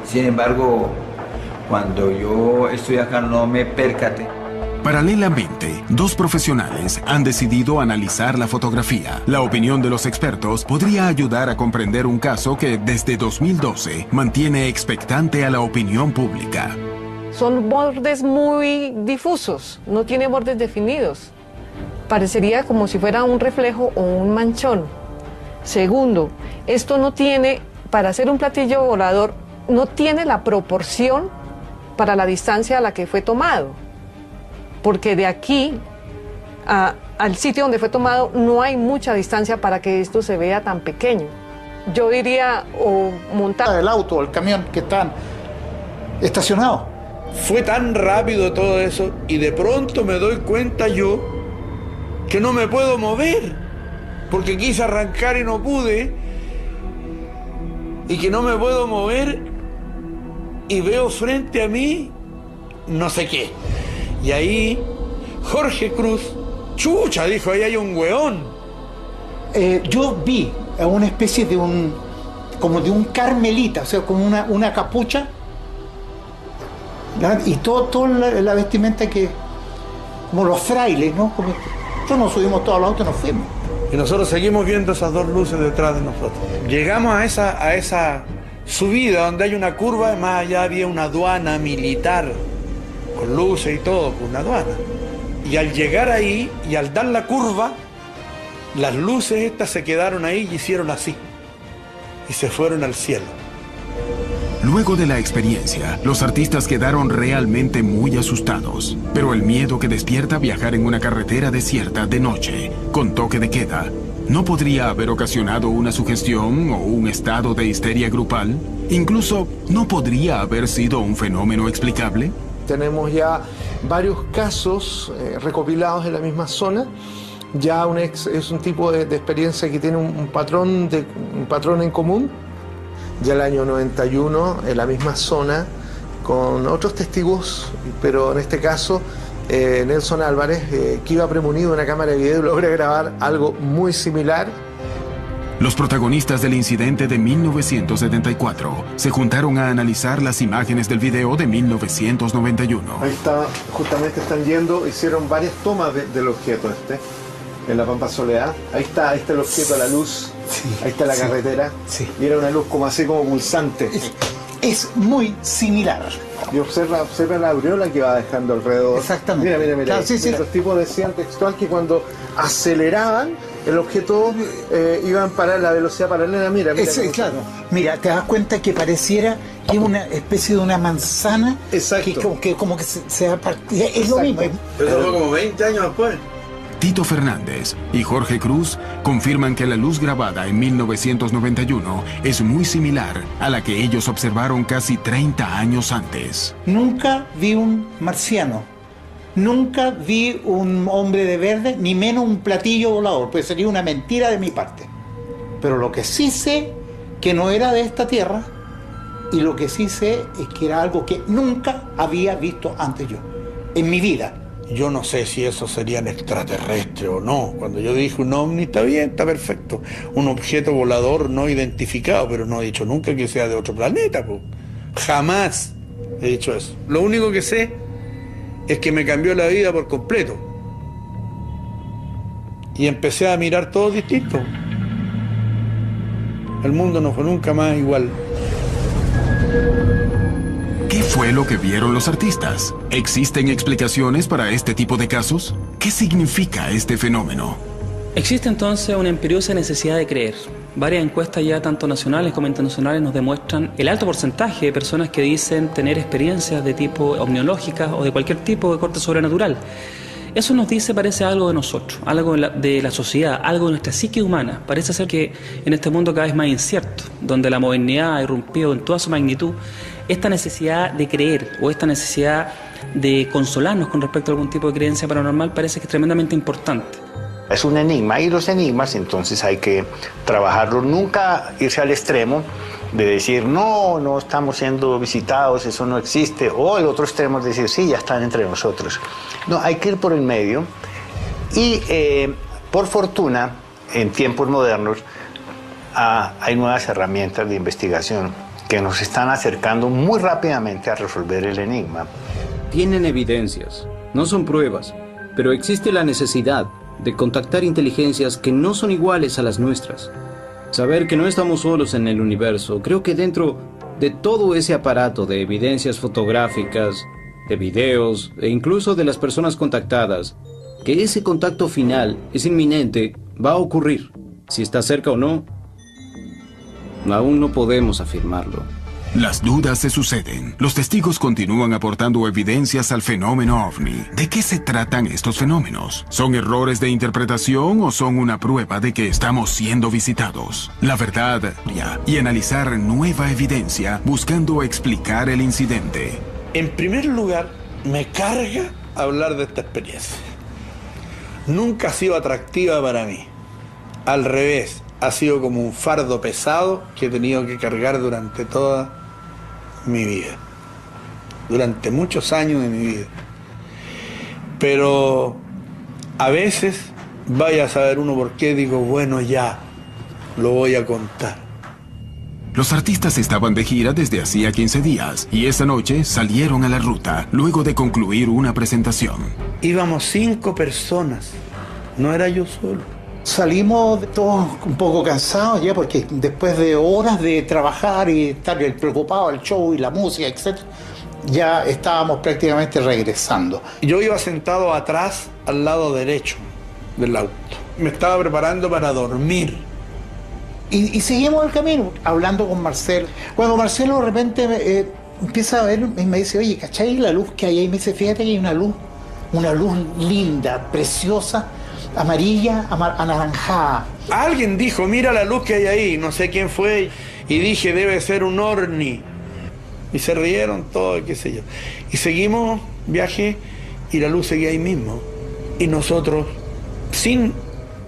Sin embargo, cuando yo estoy acá no me percaté. Paralelamente, dos profesionales han decidido analizar la fotografía. La opinión de los expertos podría ayudar a comprender un caso que desde 2012 mantiene expectante a la opinión pública. Son bordes muy difusos, no tiene bordes definidos. Parecería como si fuera un reflejo o un manchón. Segundo, esto no tiene, para hacer un platillo volador, no tiene la proporción para la distancia a la que fue tomado. Porque de aquí al sitio donde fue tomado no hay mucha distancia para que esto se vea tan pequeño. Yo diría, o montar el auto o el camión que están estacionados. Fue tan rápido todo eso y de pronto me doy cuenta yo que no me puedo mover, porque quise arrancar y no pude, y que no me puedo mover, y veo frente a mí no sé qué. Y ahí Jorge Cruz, chucha, dijo, ahí hay un weón. Yo vi a una especie de como de un carmelita, o sea, como una capucha, y toda la vestimenta que, como los frailes, ¿no? Como, nos subimos todos los autos y nos fuimos. Y nosotros seguimos viendo esas dos luces detrás de nosotros. Llegamos a esa subida donde hay una curva, más allá había una aduana militar, con luces y todo, con una aduana. Y al llegar ahí y al dar la curva, las luces estas se quedaron ahí y hicieron así. Y se fueron al cielo. Luego de la experiencia, los artistas quedaron realmente muy asustados. Pero el miedo que despierta viajar en una carretera desierta de noche, con toque de queda, ¿no podría haber ocasionado una sugestión o un estado de histeria grupal? Incluso, ¿no podría haber sido un fenómeno explicable? Tenemos ya varios casos recopilados en la misma zona. Ya es un tipo de experiencia que tiene un patrón en común. Ya el año 91, en la misma zona, con otros testigos, pero en este caso Nelson Álvarez, que iba premonido de una cámara de video, logra grabar algo muy similar. Los protagonistas del incidente de 1974 se juntaron a analizar las imágenes del video de 1991. Ahí está, justamente están yendo, hicieron varias tomas del objeto en la Pampa Soledad. Ahí está el objeto, la luz, ahí está la carretera, y era una luz como así como pulsante. Es muy similar. Y observa la aureola que va dejando alrededor. Exactamente. Mira. Claro, Los tipos decían textual que cuando aceleraban, el objeto iba a parar la velocidad paralela. Mira. Claro. Mira, te das cuenta que pareciera que es una especie de una manzana. Exacto. Que como que se va a partir. Es lo mismo. Pero fue como 20 años después. Tito Fernández y Jorge Cruz confirman que la luz grabada en 1991 es muy similar a la que ellos observaron casi 30 años antes. Nunca vi un marciano, nunca vi un hombre de verde, ni menos un platillo volador, pues sería una mentira de mi parte. Pero lo que sí sé que no era de esta tierra Y lo que sí sé es que era algo que nunca había visto antes yo, en mi vida. Yo no sé si eso serían extraterrestres o no. Cuando yo dije un ovni, está bien, está perfecto. Un objeto volador no identificado, pero no he dicho nunca que sea de otro planeta, po. Jamás he dicho eso. Lo único que sé es que me cambió la vida por completo. Y empecé a mirar todo distinto. El mundo no fue nunca más igual. ¿Qué fue lo que vieron los artistas? ¿Existen explicaciones para este tipo de casos? ¿Qué significa este fenómeno? Existe entonces una imperiosa necesidad de creer. Varias encuestas ya tanto nacionales como internacionales nos demuestran el alto porcentaje de personas que dicen tener experiencias de tipo omniológicas o de cualquier tipo de corte sobrenatural. Eso nos dice, parece, algo de nosotros, algo de la sociedad, algo de nuestra psique humana. Parece ser que en este mundo cada vez más incierto, donde la modernidad ha irrumpido en toda su magnitud, esta necesidad de creer o esta necesidad de consolarnos con respecto a algún tipo de creencia paranormal parece que es tremendamente importante. Es un enigma, y los enigmas entonces hay que trabajarlos, nunca irse al extremo de decir no estamos siendo visitados, eso no existe, o el otro extremo es decir sí, ya están entre nosotros. No, hay que ir por el medio y por fortuna en tiempos modernos hay nuevas herramientas de investigación que nos están acercando muy rápidamente a resolver el enigma. Tienen evidencias, no son pruebas, pero existe la necesidad de contactar inteligencias que no son iguales a las nuestras. Saber que no estamos solos en el universo, creo que dentro de todo ese aparato de evidencias fotográficas, de videos e incluso de las personas contactadas, que ese contacto final es inminente, va a ocurrir. Si está cerca o no, aún no podemos afirmarlo. Las dudas se suceden. Los testigos continúan aportando evidencias al fenómeno ovni. ¿De qué se tratan estos fenómenos? ¿Son errores de interpretación o son una prueba de que estamos siendo visitados? La verdad y analizar nueva evidencia buscando explicar el incidente. En primer lugar, me carga hablar de esta experiencia. Nunca ha sido atractiva para mí. Al revés, ha sido como un fardo pesado que he tenido que cargar durante toda mi vida. Durante muchos años de mi vida. Pero a veces, vaya a saber uno por qué, digo, bueno, ya, lo voy a contar. Los artistas estaban de gira desde hacía 15 días y esa noche salieron a la ruta luego de concluir una presentación. Íbamos 5 personas, no era yo solo. Salimos todos un poco cansados ya porque después de horas de trabajar y estar preocupados del show y la música, etc., ya estábamos prácticamente regresando. Yo iba sentado atrás, al lado derecho del auto. Me estaba preparando para dormir. Y seguimos el camino, hablando con Marcelo. Cuando Marcelo de repente empieza a ver y me dice, oye, ¿cachai la luz que hay ahí? Me dice, fíjate que hay una luz linda, preciosa, amarilla, anaranjada. Alguien dijo, mira la luz que hay ahí, no sé quién fue, y dije, debe ser un ovni. Y se rieron todos, qué sé yo. Y seguimos viaje y la luz seguía ahí mismo. Y nosotros, sin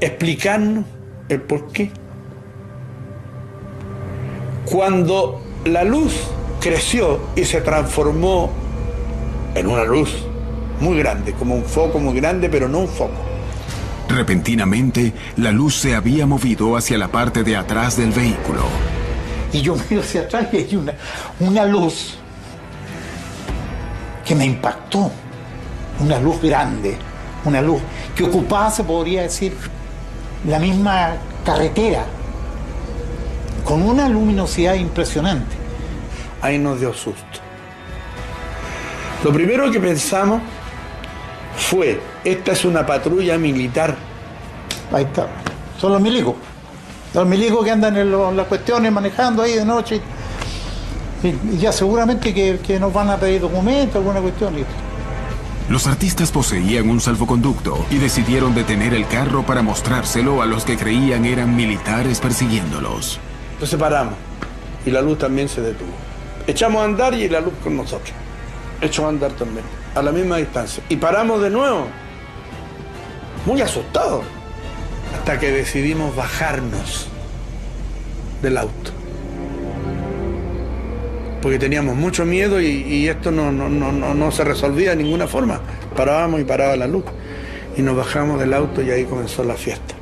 explicarnos el por qué. Cuando la luz creció y se transformó en una luz muy grande, como un foco muy grande, pero no un foco. Repentinamente, la luz se había movido hacia la parte de atrás del vehículo. Y yo miro hacia atrás y hay una luz que me impactó. Una luz grande, una luz que ocupaba, se podría decir, la misma carretera, con una luminosidad impresionante. Ahí nos dio susto. Lo primero que pensamos fue, esta es una patrulla militar. Ahí está, son los milicos. Los milicos que andan en las cuestiones manejando ahí de noche. Y ya seguramente que nos van a pedir documentos, alguna cuestión. Los artistas poseían un salvoconducto y decidieron detener el carro para mostrárselo a los que creían eran militares persiguiéndolos. Nos separamos y la luz también se detuvo. Echamos a andar y la luz con nosotros. Echó a andar también, a la misma distancia. Y paramos de nuevo, muy asustados, hasta que decidimos bajarnos del auto. porque teníamos mucho miedo y esto no se resolvía de ninguna forma. Parábamos y paraba la luz. Y nos bajamos del auto y ahí comenzó la fiesta.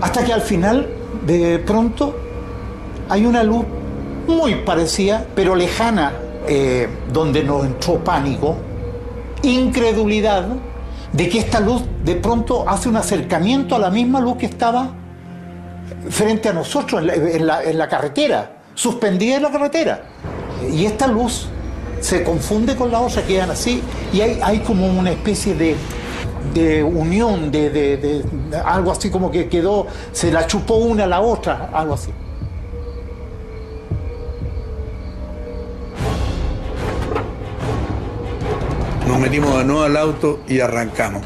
Hasta que al final, de pronto, hay una luz muy parecida, pero lejana, donde nos entró pánico, incredulidad, de que esta luz de pronto hace un acercamiento a la misma luz que estaba frente a nosotros en la carretera, suspendida en la carretera. Y esta luz se confunde con la otra, quedan así, y hay como una especie de unión, de algo así como que quedó, se la chupó una a la otra, algo así. Nos metimos de nuevo al auto y arrancamos.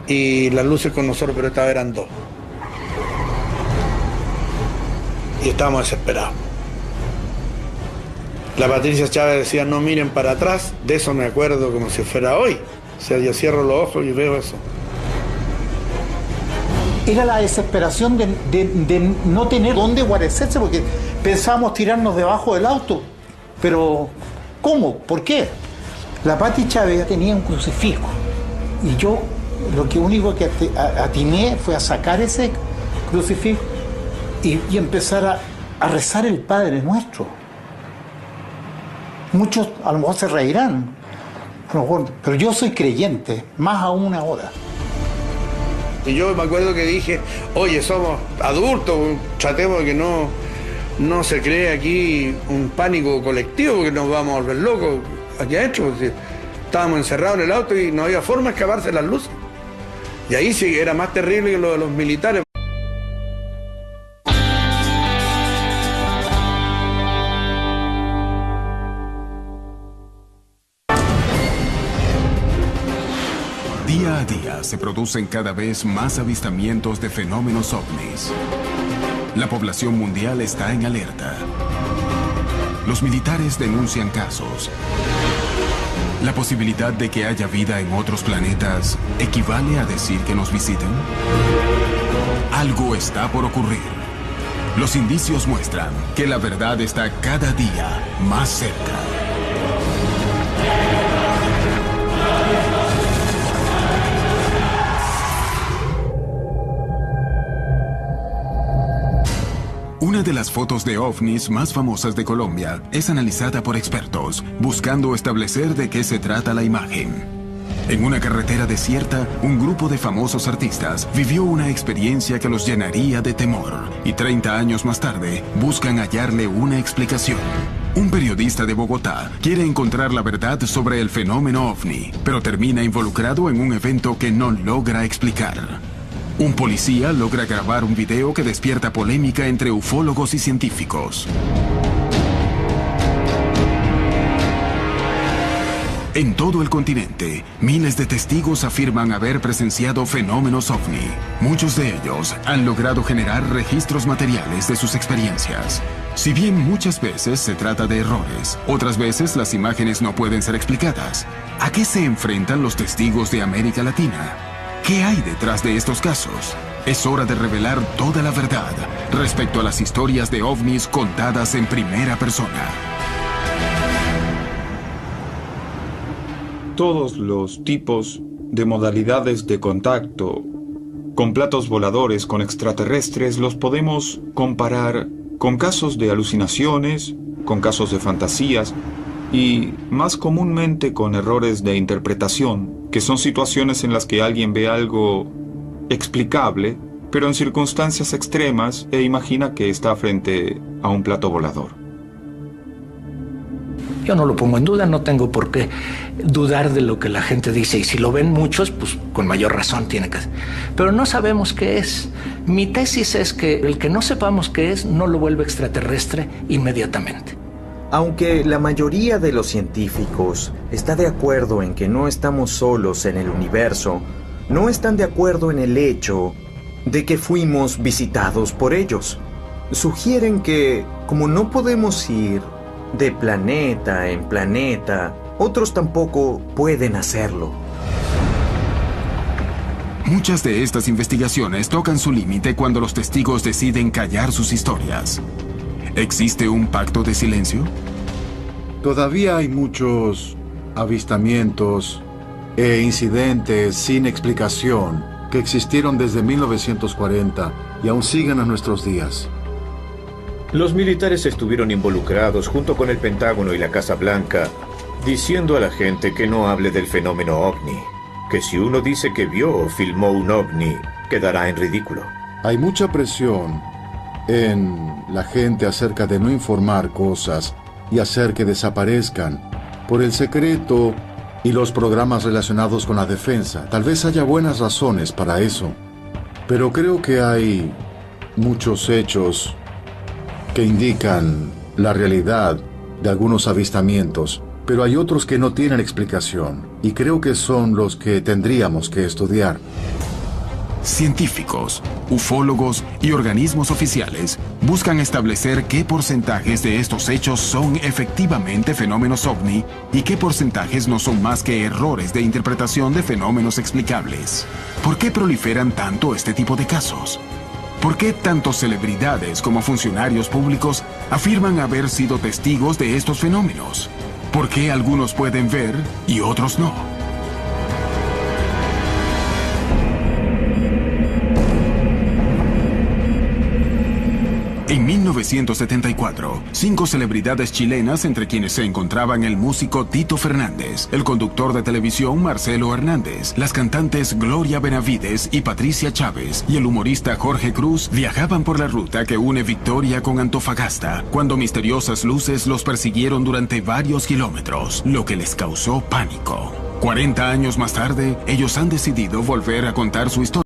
Y las luces con nosotros, pero esta vez eran dos. Y estábamos desesperados. La Patricia Chávez decía, no miren para atrás, de eso me acuerdo como si fuera hoy. O sea, yo cierro los ojos y veo eso. Era la desesperación de no tener dónde guarecerse, porque pensábamos tirarnos debajo del auto. Pero, ¿cómo? ¿Por qué? La Pati Chávez tenía un crucifijo. Y yo lo único que atiné fue a sacar ese crucifijo y empezar a rezar el Padre Nuestro. Muchos a lo mejor se reirán, pero yo soy creyente, más aún ahora. Y yo me acuerdo que dije, oye, somos adultos, tratemos de que no se cree aquí un pánico colectivo, porque nos vamos a volver locos aquí adentro. Estábamos encerrados en el auto y no había forma de escaparse de las luces. Y ahí sí era más terrible que lo de los militares. Día a día se producen cada vez más avistamientos de fenómenos ovnis. La población mundial está en alerta. Los militares denuncian casos. ¿La posibilidad de que haya vida en otros planetas equivale a decir que nos visiten? Algo está por ocurrir. Los indicios muestran que la verdad está cada día más cerca. Una de las fotos de ovnis más famosas de Colombia es analizada por expertos, buscando establecer de qué se trata la imagen. En una carretera desierta, un grupo de famosos artistas vivió una experiencia que los llenaría de temor, y 30 años más tarde buscan hallarle una explicación. Un periodista de Bogotá quiere encontrar la verdad sobre el fenómeno ovni, pero termina involucrado en un evento que no logra explicar. Un policía logra grabar un video que despierta polémica entre ufólogos y científicos. En todo el continente, miles de testigos afirman haber presenciado fenómenos ovni. Muchos de ellos han logrado generar registros materiales de sus experiencias. Si bien muchas veces se trata de errores, otras veces las imágenes no pueden ser explicadas. ¿A qué se enfrentan los testigos de América Latina? ¿Qué hay detrás de estos casos? Es hora de revelar toda la verdad respecto a las historias de ovnis contadas en primera persona. Todos los tipos de modalidades de contacto con platos voladores, con extraterrestres, los podemos comparar con casos de alucinaciones, con casos de fantasías y más comúnmente con errores de interpretación, que son situaciones en las que alguien ve algo explicable, pero en circunstancias extremas e imagina que está frente a un plato volador. Yo no lo pongo en duda, no tengo por qué dudar de lo que la gente dice, y si lo ven muchos, pues con mayor razón tiene que ser. Pero no sabemos qué es. Mi tesis es que el que no sepamos qué es no lo vuelve extraterrestre inmediatamente. Aunque la mayoría de los científicos está de acuerdo en que no estamos solos en el universo, no están de acuerdo en el hecho de que fuimos visitados por ellos. sugieren que, como no podemos ir de planeta en planeta, otros tampoco pueden hacerlo. Muchas de estas investigaciones tocan su límite cuando los testigos deciden callar sus historias. ¿Existe un pacto de silencio? Todavía hay muchos avistamientos e incidentes sin explicación que existieron desde 1940 y aún siguen a nuestros días. Los militares estuvieron involucrados junto con el Pentágono y la Casa Blanca, diciendo a la gente que no hable del fenómeno ovni, que si uno dice que vio o filmó un ovni, quedará en ridículo. Hay mucha presión en la gente acerca de no informar cosas y hacer que desaparezcan por el secreto y los programas relacionados con la defensa. Tal vez haya buenas razones para eso, pero creo que hay muchos hechos que indican la realidad de algunos avistamientos, pero hay otros que no tienen explicación, y creo que son los que tendríamos que estudiar. Científicos, ufólogos y organismos oficiales buscan establecer qué porcentajes de estos hechos son efectivamente fenómenos ovni y qué porcentajes no son más que errores de interpretación de fenómenos explicables. ¿Por qué proliferan tanto este tipo de casos? ¿Por qué tanto celebridades como funcionarios públicos afirman haber sido testigos de estos fenómenos? ¿Por qué algunos pueden ver y otros no? En 1974, 5 celebridades chilenas, entre quienes se encontraban el músico Tito Fernández, el conductor de televisión Marcelo Hernández, las cantantes Gloria Benavides y Patricia Chávez y el humorista Jorge Cruz, viajaban por la ruta que une Victoria con Antofagasta, cuando misteriosas luces los persiguieron durante varios kilómetros, lo que les causó pánico. 40 años más tarde, ellos han decidido volver a contar su historia.